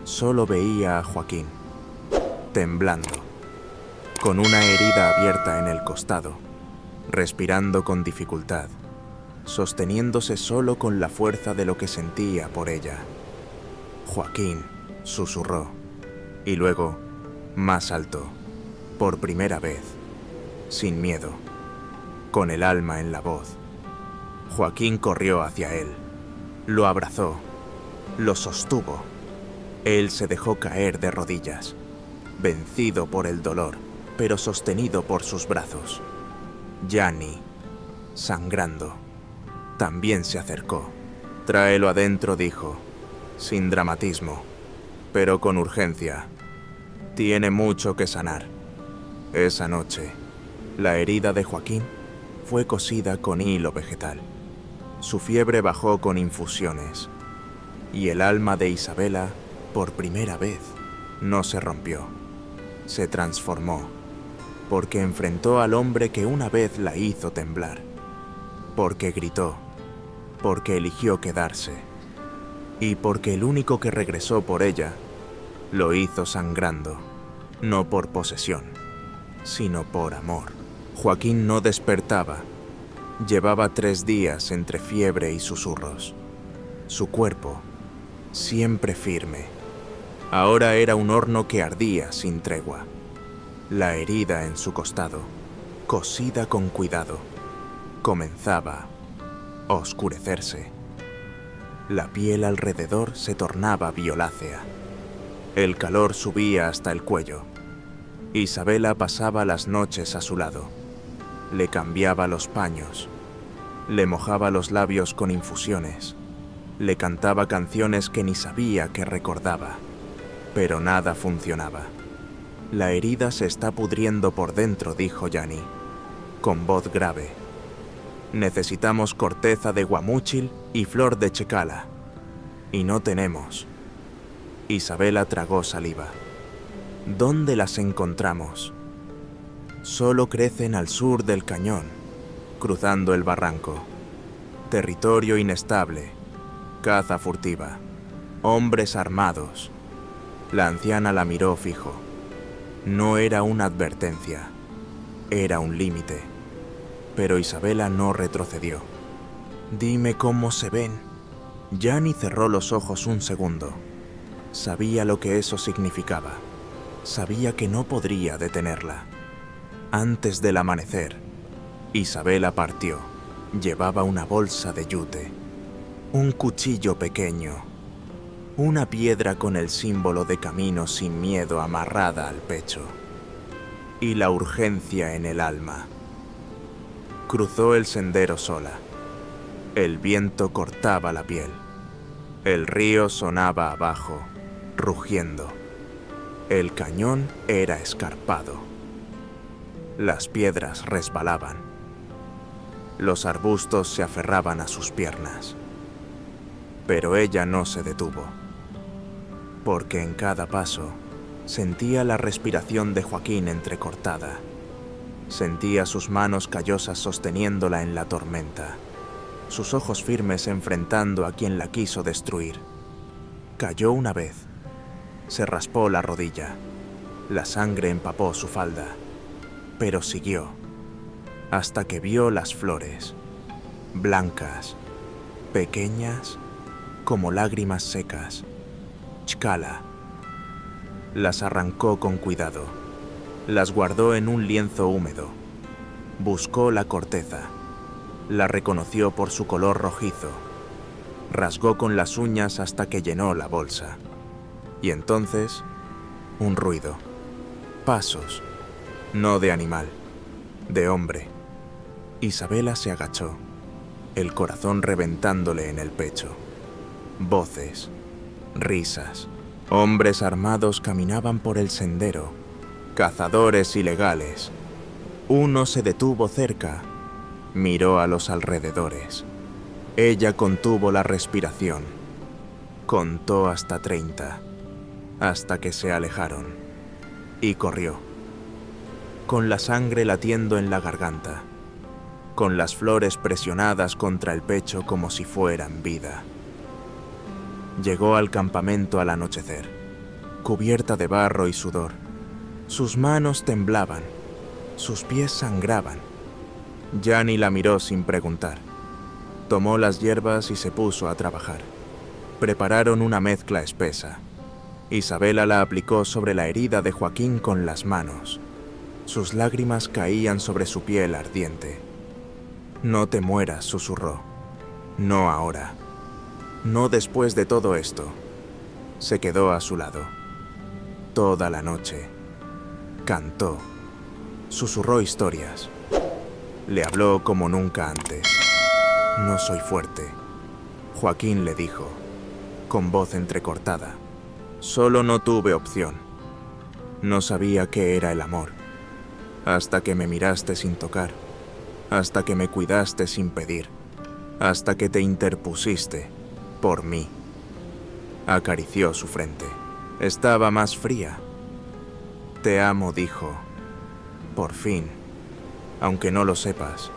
Solo veía a Joaquín, temblando, con una herida abierta en el costado, respirando con dificultad, sosteniéndose solo con la fuerza de lo que sentía por ella. «Joaquín», susurró, y luego, más alto, por primera vez, sin miedo, con el alma en la voz. Joaquín corrió hacia él, lo abrazó, lo sostuvo. Él se dejó caer de rodillas, vencido por el dolor, pero sostenido por sus brazos. Gianni, sangrando, también se acercó. «Tráelo adentro», dijo, sin dramatismo, pero con urgencia. Tiene mucho que sanar. Esa noche, la herida de Joaquín fue cosida con hilo vegetal. Su fiebre bajó con infusiones, y el alma de Isabela, por primera vez, no se rompió. Se transformó, porque enfrentó al hombre que una vez la hizo temblar, porque gritó, porque eligió quedarse, y porque el único que regresó por ella lo hizo sangrando, no por posesión, sino por amor. Joaquín no despertaba. Llevaba 3 días entre fiebre y susurros. Su cuerpo, siempre firme, ahora era un horno que ardía sin tregua. La herida en su costado, cosida con cuidado, comenzaba a oscurecerse. La piel alrededor se tornaba violácea. El calor subía hasta el cuello. Isabela pasaba las noches a su lado. Le cambiaba los paños. Le mojaba los labios con infusiones. Le cantaba canciones que ni sabía que recordaba. Pero nada funcionaba. «La herida se está pudriendo por dentro», dijo Gianni, con voz grave. «Necesitamos corteza de guamúchil y flor de checala. Y no tenemos». Isabela tragó saliva. «¿Dónde las encontramos?» «Solo crecen al sur del cañón, cruzando el barranco. Territorio inestable, caza furtiva, hombres armados». La anciana la miró fijo. No era una advertencia, era un límite. Pero Isabela no retrocedió. «Dime cómo se ven». Gianni cerró los ojos un segundo. Sabía lo que eso significaba. Sabía que no podría detenerla. Antes del amanecer, Isabela partió. Llevaba una bolsa de yute, un cuchillo pequeño, una piedra con el símbolo de camino sin miedo amarrada al pecho, y la urgencia en el alma. Cruzó el sendero sola. El viento cortaba la piel. El río sonaba abajo, rugiendo. El cañón era escarpado. Las piedras resbalaban. Los arbustos se aferraban a sus piernas. Pero ella no se detuvo, porque en cada paso sentía la respiración de Joaquín entrecortada. Sentía sus manos callosas sosteniéndola en la tormenta, sus ojos firmes enfrentando a quien la quiso destruir. Cayó una vez, se raspó la rodilla, la sangre empapó su falda, pero siguió, hasta que vio las flores, blancas, pequeñas, como lágrimas secas. Chkala. Las arrancó con cuidado. Las guardó en un lienzo húmedo. Buscó la corteza. La reconoció por su color rojizo. Rasgó con las uñas hasta que llenó la bolsa. Y entonces, un ruido. Pasos. No de animal, de hombre. Isabela se agachó, el corazón reventándole en el pecho. Voces, risas. Hombres armados caminaban por el sendero, cazadores ilegales. Uno se detuvo cerca, miró a los alrededores. Ella contuvo la respiración. Contó hasta 30, hasta que se alejaron, y corrió, con la sangre latiendo en la garganta, con las flores presionadas contra el pecho como si fueran vida. Llegó al campamento al anochecer, cubierta de barro y sudor. Sus manos temblaban, sus pies sangraban. Gianni la miró sin preguntar. Tomó las hierbas y se puso a trabajar. Prepararon una mezcla espesa. Isabela la aplicó sobre la herida de Joaquín con las manos. Sus lágrimas caían sobre su piel ardiente. No te mueras, susurró. No ahora. No después de todo esto. Se quedó a su lado. Toda la noche. Cantó. Susurró historias. Le habló como nunca antes. No soy fuerte. Joaquín le dijo, con voz entrecortada. Solo no tuve opción. No sabía qué era el amor. Hasta que me miraste sin tocar. Hasta que me cuidaste sin pedir. Hasta que te interpusiste por mí. Acarició su frente. Estaba más fría. Te amo, dijo. Por fin. Aunque no lo sepas.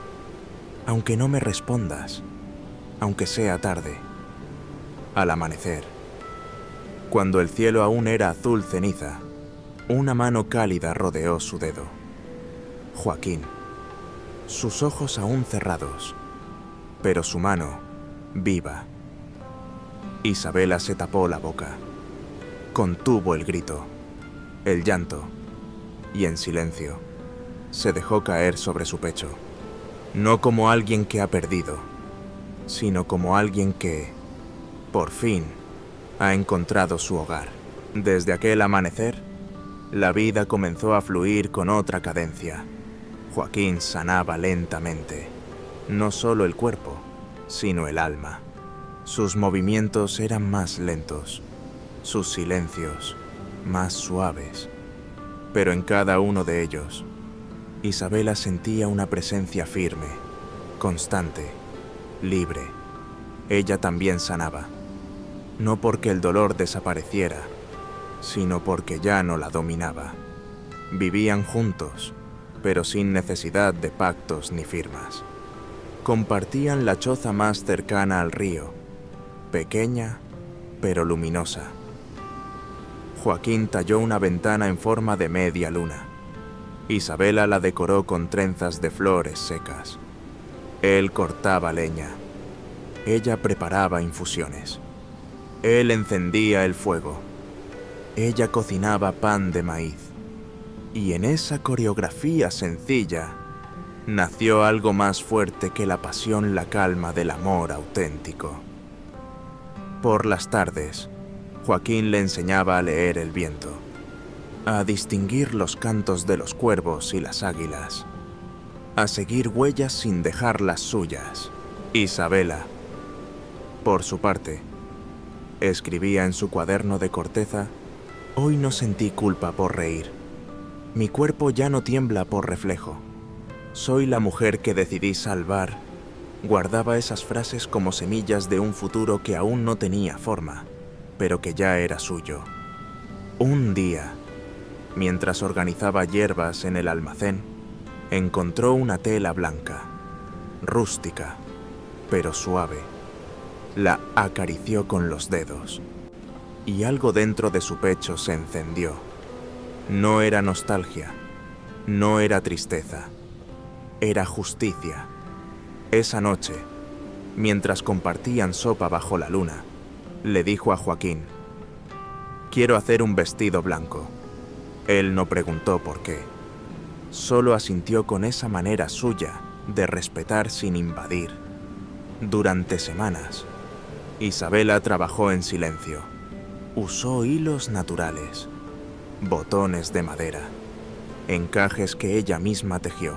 Aunque no me respondas. Aunque sea tarde. Al amanecer. Cuando el cielo aún era azul ceniza, una mano cálida rodeó su dedo. Joaquín. Sus ojos aún cerrados, pero su mano viva. Isabela se tapó la boca. Contuvo el grito, el llanto, y en silencio se dejó caer sobre su pecho. No como alguien que ha perdido, sino como alguien que, por fin, ha encontrado su hogar. Desde aquel amanecer, la vida comenzó a fluir con otra cadencia. Joaquín sanaba lentamente, no solo el cuerpo, sino el alma. Sus movimientos eran más lentos, sus silencios más suaves, pero en cada uno de ellos, Isabela sentía una presencia firme, constante, libre. Ella también sanaba, no porque el dolor desapareciera, sino porque ya no la dominaba. Vivían juntos, pero sin necesidad de pactos ni firmas. Compartían la choza más cercana al río, pequeña pero luminosa. Joaquín talló una ventana en forma de media luna. Isabela la decoró con trenzas de flores secas. Él cortaba leña. Ella preparaba infusiones. Él encendía el fuego. Ella cocinaba pan de maíz. Y en esa coreografía sencilla nació algo más fuerte que la pasión, la calma del amor auténtico. Por las tardes, Joaquín le enseñaba a leer el viento, a distinguir los cantos de los cuervos y las águilas, a seguir huellas sin dejar las suyas. Isabela, por su parte, escribía en su cuaderno de corteza: hoy no sentí culpa por reír. Mi cuerpo ya no tiembla por reflejo. Soy la mujer que decidí salvar. Guardaba esas frases como semillas de un futuro que aún no tenía forma, pero que ya era suyo. Un día, mientras organizaba hierbas en el almacén, encontró una tela blanca, rústica, pero suave. La acarició con los dedos, y algo dentro de su pecho se encendió. No era nostalgia, no era tristeza, era justicia. Esa noche, mientras compartían sopa bajo la luna, le dijo a Joaquín: quiero hacer un vestido blanco. Él no preguntó por qué, solo asintió con esa manera suya de respetar sin invadir. Durante semanas, Isabela trabajó en silencio. Usó hilos naturales, botones de madera, encajes que ella misma tejió.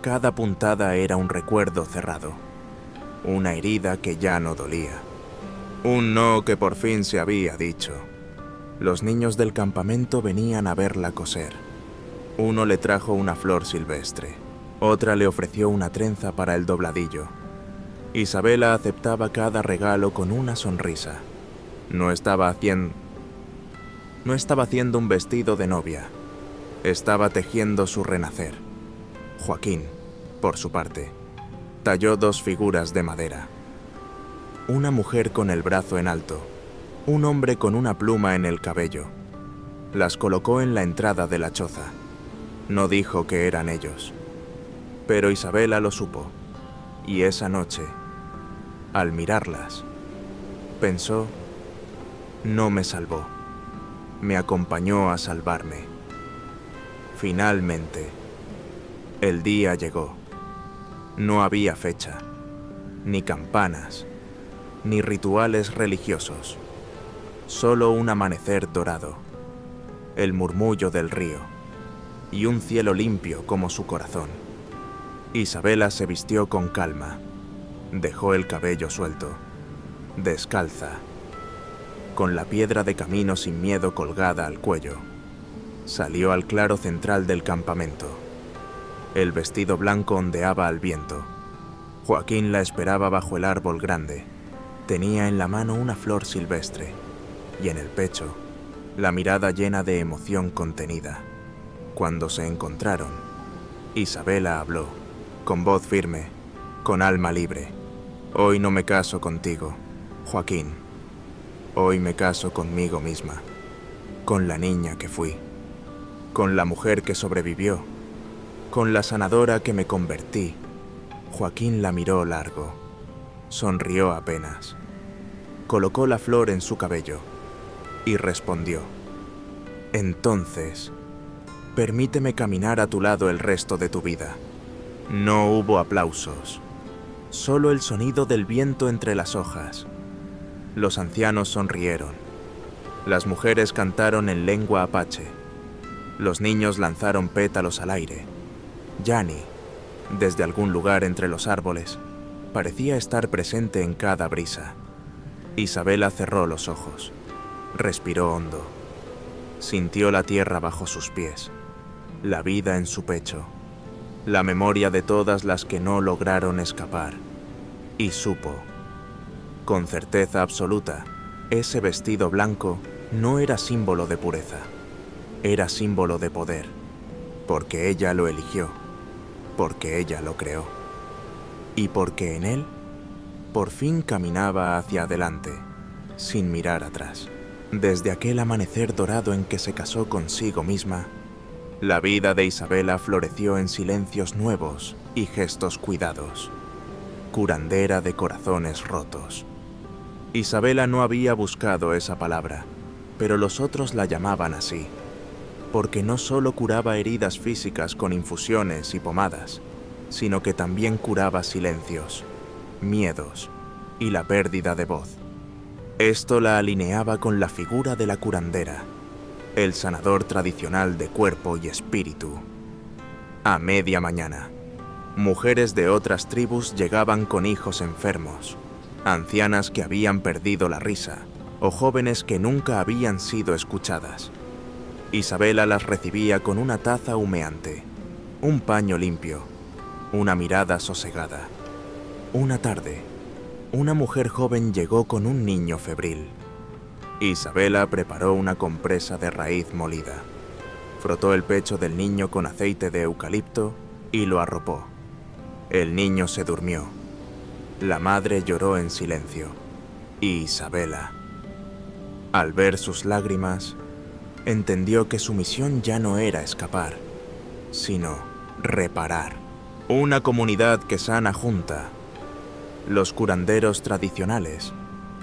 Cada puntada era un recuerdo cerrado, una herida que ya no dolía, un no que por fin se había dicho. Los niños del campamento venían a verla coser. Uno le trajo una flor silvestre, otra le ofreció una trenza para el dobladillo. Isabela aceptaba cada regalo con una sonrisa. No estaba haciendo un vestido de novia. Estaba tejiendo su renacer. Joaquín, por su parte, talló dos figuras de madera. Una mujer con el brazo en alto, un hombre con una pluma en el cabello. Las colocó en la entrada de la choza. No dijo que eran ellos, pero Isabela lo supo, y esa noche, al mirarlas, pensó: no me salvó, me acompañó a salvarme. Finalmente, el día llegó. No había fecha, ni campanas, ni rituales religiosos. Solo un amanecer dorado, el murmullo del río y un cielo limpio como su corazón. Isabela se vistió con calma, dejó el cabello suelto, descalza, con la piedra de camino sin miedo colgada al cuello. Salió al claro central del campamento. El vestido blanco ondeaba al viento. Joaquín la esperaba bajo el árbol grande. Tenía en la mano una flor silvestre y en el pecho la mirada llena de emoción contenida. Cuando se encontraron, Isabela habló, con voz firme, con alma libre. Hoy no me caso contigo, Joaquín. Hoy me caso conmigo misma, con la niña que fui, con la mujer que sobrevivió, con la sanadora que me convertí. Joaquín la miró largo, sonrió apenas, colocó la flor en su cabello y respondió: entonces, permíteme caminar a tu lado el resto de tu vida. No hubo aplausos, solo el sonido del viento entre las hojas. Los ancianos sonrieron, las mujeres cantaron en lengua apache, los niños lanzaron pétalos al aire. Yani, desde algún lugar entre los árboles, parecía estar presente en cada brisa. Isabela cerró los ojos, respiró hondo, sintió la tierra bajo sus pies, la vida en su pecho, la memoria de todas las que no lograron escapar, y supo, con certeza absoluta, ese vestido blanco no era símbolo de pureza, era símbolo de poder, porque ella lo eligió, porque ella lo creó, y porque en él, por fin caminaba hacia adelante, sin mirar atrás. Desde aquel amanecer dorado en que se casó consigo misma, la vida de Isabela floreció en silencios nuevos y gestos cuidados, curandera de corazones rotos. Isabela no había buscado esa palabra, pero los otros la llamaban así, porque no solo curaba heridas físicas con infusiones y pomadas, sino que también curaba silencios, miedos y la pérdida de voz. Esto la alineaba con la figura de la curandera, el sanador tradicional de cuerpo y espíritu. A media mañana, mujeres de otras tribus llegaban con hijos enfermos, ancianas que habían perdido la risa o jóvenes que nunca habían sido escuchadas. Isabela las recibía con una taza humeante, un paño limpio, una mirada sosegada. Una tarde, una mujer joven llegó con un niño febril. Isabela preparó una compresa de raíz molida, frotó el pecho del niño con aceite de eucalipto y lo arropó. El niño se durmió. La madre lloró en silencio. Y Isabela, al ver sus lágrimas, entendió que su misión ya no era escapar, sino reparar. Una comunidad que sana junta. Los curanderos tradicionales,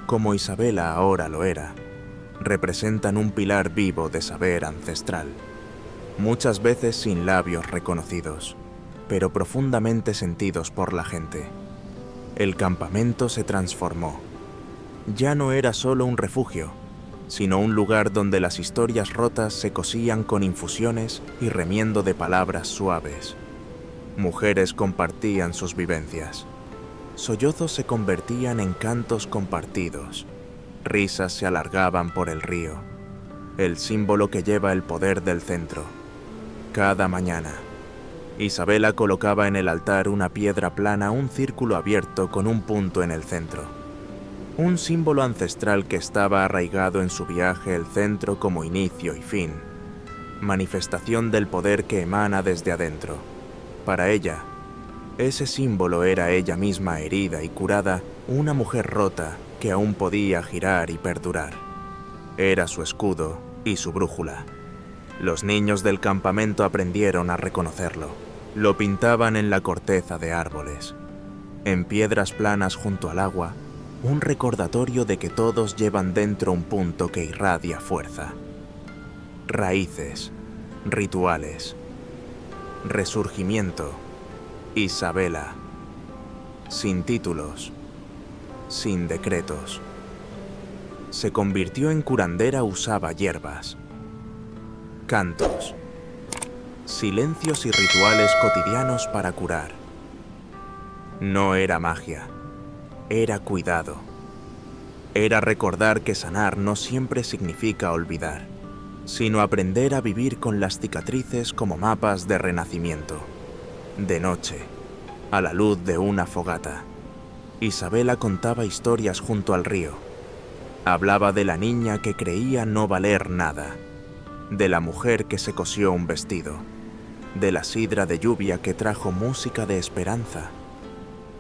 como Isabela ahora lo era, representan un pilar vivo de saber ancestral, muchas veces sin labios reconocidos, pero profundamente sentidos por la gente. El campamento se transformó. Ya no era solo un refugio, sino un lugar donde las historias rotas se cosían con infusiones y remiendo de palabras suaves. Mujeres compartían sus vivencias. Sollozos se convertían en cantos compartidos. Risas se alargaban por el río, el símbolo que lleva el poder del centro. Cada mañana, Isabela colocaba en el altar una piedra plana, un círculo abierto con un punto en el centro. Un símbolo ancestral que estaba arraigado en su viaje, el centro como inicio y fin. Manifestación del poder que emana desde adentro. Para ella, ese símbolo era ella misma herida y curada, una mujer rota que aún podía girar y perdurar. Era su escudo y su brújula. Los niños del campamento aprendieron a reconocerlo. Lo pintaban en la corteza de árboles, en piedras planas junto al agua, un recordatorio de que todos llevan dentro un punto que irradia fuerza. Raíces, rituales, resurgimiento. Isabela, sin títulos, sin decretos. Se convirtió en curandera, usaba hierbas, cantos, silencios y rituales cotidianos para curar. No era magia, era cuidado. Era recordar que sanar no siempre significa olvidar, sino aprender a vivir con las cicatrices como mapas de renacimiento. De noche, a la luz de una fogata, Isabela contaba historias junto al río. Hablaba de la niña que creía no valer nada, de la mujer que se cosió un vestido, de la sidra de lluvia que trajo música de esperanza,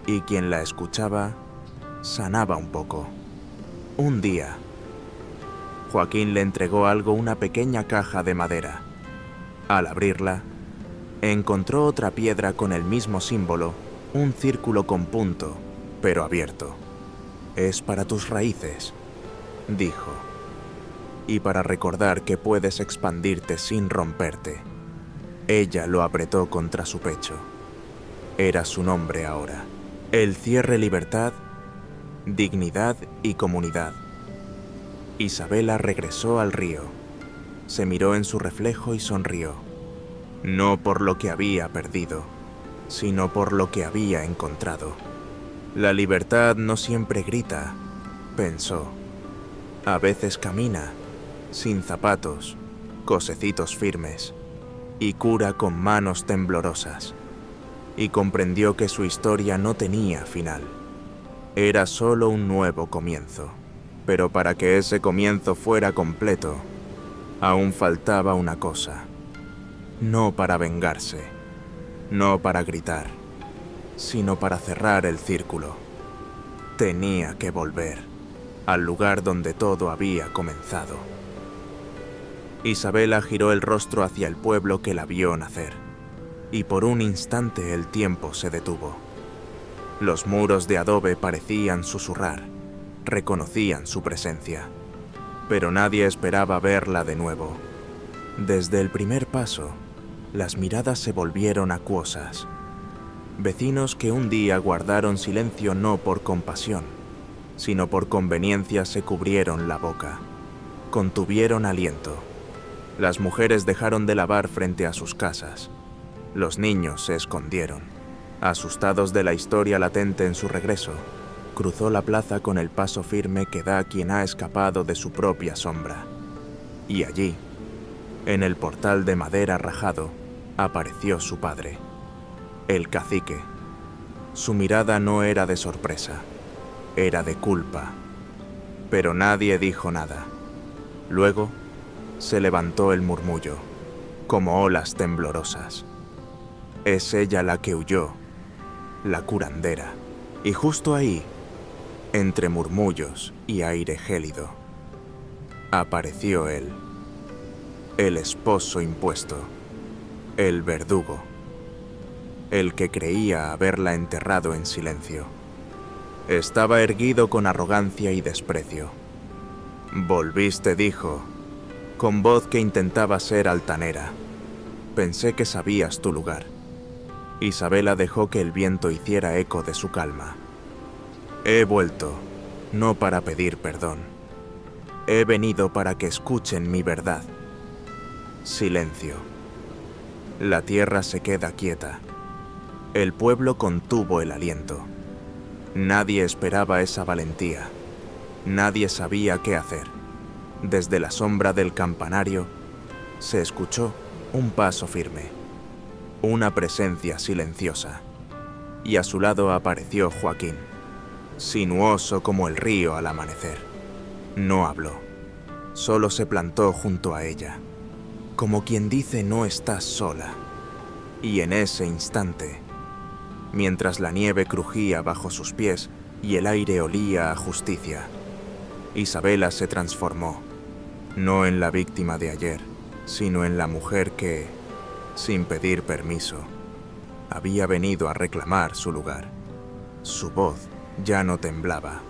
y quien la escuchaba sanaba un poco. Un día, Joaquín le entregó algo, una pequeña caja de madera. Al abrirla, encontró otra piedra con el mismo símbolo, un círculo con punto, pero abierto. «Es para tus raíces», dijo, «y para recordar que puedes expandirte sin romperte». Ella lo apretó contra su pecho. Era su nombre ahora. El cierre: libertad, dignidad y comunidad. Isabela regresó al río. Se miró en su reflejo y sonrió. No por lo que había perdido, sino por lo que había encontrado. La libertad no siempre grita, pensó. A veces camina, sin zapatos, cosecitos firmes, y cura con manos temblorosas. Y comprendió que su historia no tenía final. Era solo un nuevo comienzo. Pero para que ese comienzo fuera completo, aún faltaba una cosa. No para vengarse, no para gritar, sino para cerrar el círculo. Tenía que volver al lugar donde todo había comenzado. Isabela giró el rostro hacia el pueblo que la vio nacer, y por un instante el tiempo se detuvo. Los muros de adobe parecían susurrar, reconocían su presencia, pero nadie esperaba verla de nuevo. Desde el primer paso, las miradas se volvieron acuosas. Vecinos que un día guardaron silencio no por compasión, sino por conveniencia se cubrieron la boca, contuvieron aliento. Las mujeres dejaron de lavar frente a sus casas. Los niños se escondieron. Asustados de la historia latente en su regreso, cruzó la plaza con el paso firme que da a quien ha escapado de su propia sombra. Y allí, en el portal de madera rajado, apareció su padre, el cacique. Su mirada no era de sorpresa, era de culpa. Pero nadie dijo nada. Luego, se levantó el murmullo, como olas temblorosas. Es ella la que huyó, la curandera. Y justo ahí, entre murmullos y aire gélido, apareció él, el esposo impuesto, el verdugo, el que creía haberla enterrado en silencio. Estaba erguido con arrogancia y desprecio. «Volviste», dijo, con voz que intentaba ser altanera. «Pensé que sabías tu lugar». Isabela dejó que el viento hiciera eco de su calma. «He vuelto, no para pedir perdón. He venido para que escuchen mi verdad». Silencio. La tierra se queda quieta. El pueblo contuvo el aliento. Nadie esperaba esa valentía. Nadie sabía qué hacer. Desde la sombra del campanario, se escuchó un paso firme, una presencia silenciosa, y a su lado apareció Joaquín, sinuoso como el río al amanecer. No habló, solo se plantó junto a ella, como quien dice no estás sola. Y en ese instante, mientras la nieve crujía bajo sus pies y el aire olía a justicia, Isabela se transformó, no en la víctima de ayer, sino en la mujer que, sin pedir permiso, había venido a reclamar su lugar. Su voz ya no temblaba,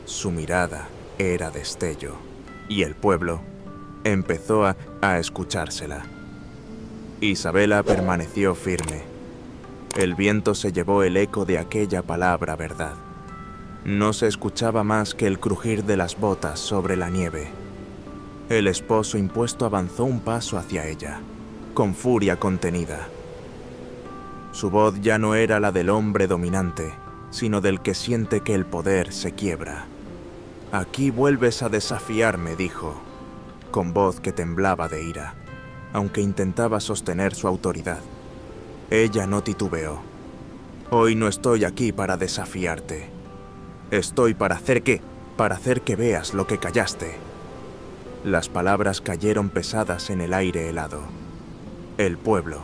su mirada era destello, y el pueblo empezó a escuchársela. Isabela permaneció firme, El viento se llevó el eco de aquella palabra verdad. No se escuchaba más que el crujir de las botas sobre la nieve. El esposo impuesto avanzó un paso hacia ella, con furia contenida. Su voz ya no era la del hombre dominante, sino del que siente que el poder se quiebra. «Aquí vuelves a desafiarme», dijo, con voz que temblaba de ira, aunque intentaba sostener su autoridad. Ella no titubeó. «Hoy no estoy aquí para desafiarte. Estoy para hacer que veas lo que callaste». Las palabras cayeron pesadas en el aire helado. El pueblo,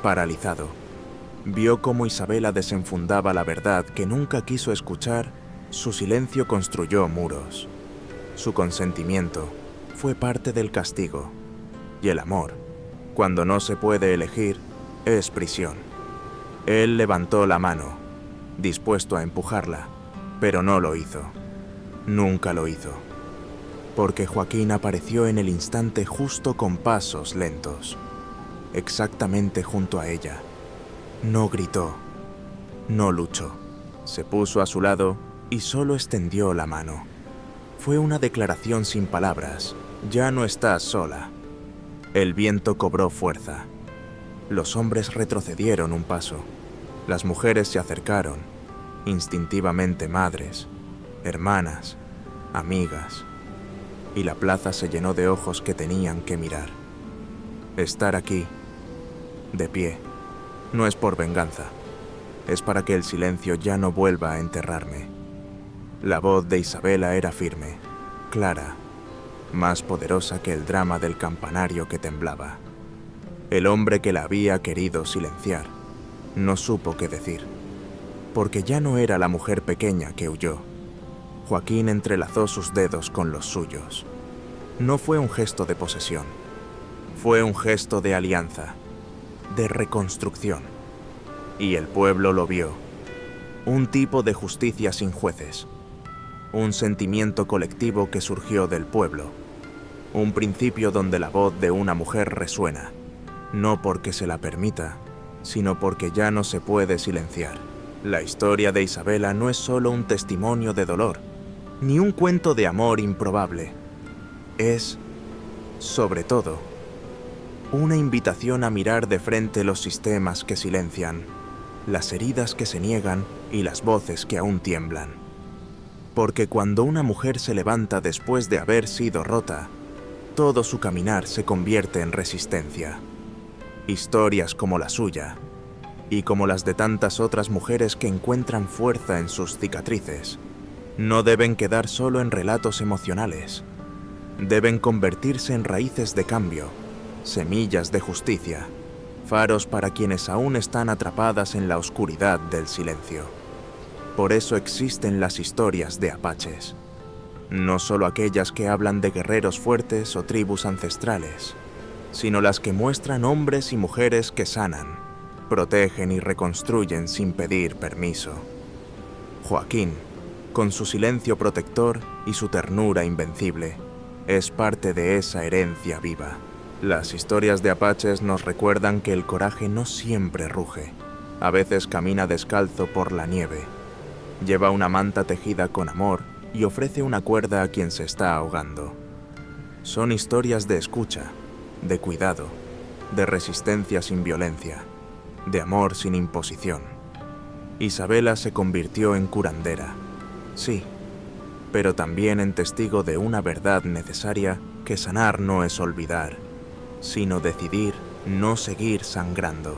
paralizado, vio cómo Isabela desenfundaba la verdad que nunca quiso escuchar. Su silencio construyó muros. Su consentimiento fue parte del castigo. Y el amor, cuando no se puede elegir, es prisión. Él levantó la mano, dispuesto a empujarla, pero no lo hizo. Nunca lo hizo. Porque Joaquín apareció en el instante justo con pasos lentos, exactamente junto a ella. No gritó, no luchó. Se puso a su lado y solo extendió la mano. Fue una declaración sin palabras. Ya no estás sola. El viento cobró fuerza. Los hombres retrocedieron un paso. Las mujeres se acercaron, instintivamente madres, hermanas, amigas. Y la plaza se llenó de ojos que tenían que mirar. Estar aquí, de pie, no es por venganza. Es para que el silencio ya no vuelva a enterrarme. La voz de Isabela era firme, clara, más poderosa que el drama del campanario que temblaba. El hombre que la había querido silenciar no supo qué decir, porque ya no era la mujer pequeña que huyó. Joaquín entrelazó sus dedos con los suyos. No fue un gesto de posesión, fue un gesto de alianza, de reconstrucción. Y el pueblo lo vio. Un tipo de justicia sin jueces. Un sentimiento colectivo que surgió del pueblo. Un principio donde la voz de una mujer resuena, no porque se la permita, sino porque ya no se puede silenciar. La historia de Isabela no es solo un testimonio de dolor, ni un cuento de amor improbable. Es, sobre todo, una invitación a mirar de frente los sistemas que silencian, las heridas que se niegan y las voces que aún tiemblan. Porque cuando una mujer se levanta después de haber sido rota, todo su caminar se convierte en resistencia. Historias como la suya, y como las de tantas otras mujeres que encuentran fuerza en sus cicatrices, no deben quedar solo en relatos emocionales. Deben convertirse en raíces de cambio, semillas de justicia, faros para quienes aún están atrapadas en la oscuridad del silencio. Por eso existen las historias de apaches. No solo aquellas que hablan de guerreros fuertes o tribus ancestrales, sino las que muestran hombres y mujeres que sanan, protegen y reconstruyen sin pedir permiso. Joaquín, con su silencio protector y su ternura invencible, es parte de esa herencia viva. Las historias de apaches nos recuerdan que el coraje no siempre ruge. A veces camina descalzo por la nieve. Lleva una manta tejida con amor y ofrece una cuerda a quien se está ahogando. Son historias de escucha, de cuidado, de resistencia sin violencia, de amor sin imposición. Isabela se convirtió en curandera, sí, pero también en testigo de una verdad necesaria: que sanar no es olvidar, sino decidir no seguir sangrando,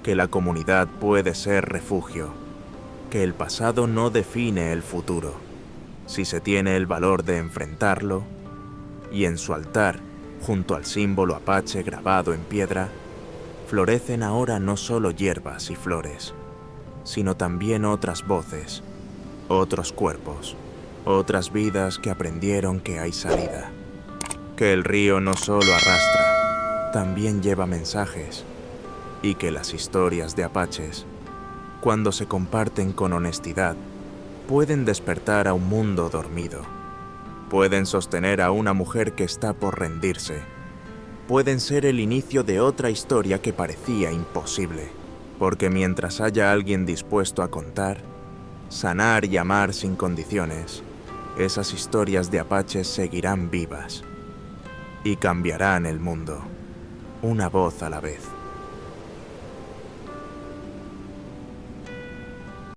que la comunidad puede ser refugio, que el pasado no define el futuro, si se tiene el valor de enfrentarlo. Y en su altar, junto al símbolo apache grabado en piedra, florecen ahora no solo hierbas y flores, sino también otras voces, otros cuerpos, otras vidas que aprendieron que hay salida, que el río no solo arrastra, también lleva mensajes, y que las historias de apaches, cuando se comparten con honestidad, pueden despertar a un mundo dormido, pueden sostener a una mujer que está por rendirse, pueden ser el inicio de otra historia que parecía imposible. Porque mientras haya alguien dispuesto a contar, sanar y amar sin condiciones, esas historias de apaches seguirán vivas y cambiarán el mundo, una voz a la vez.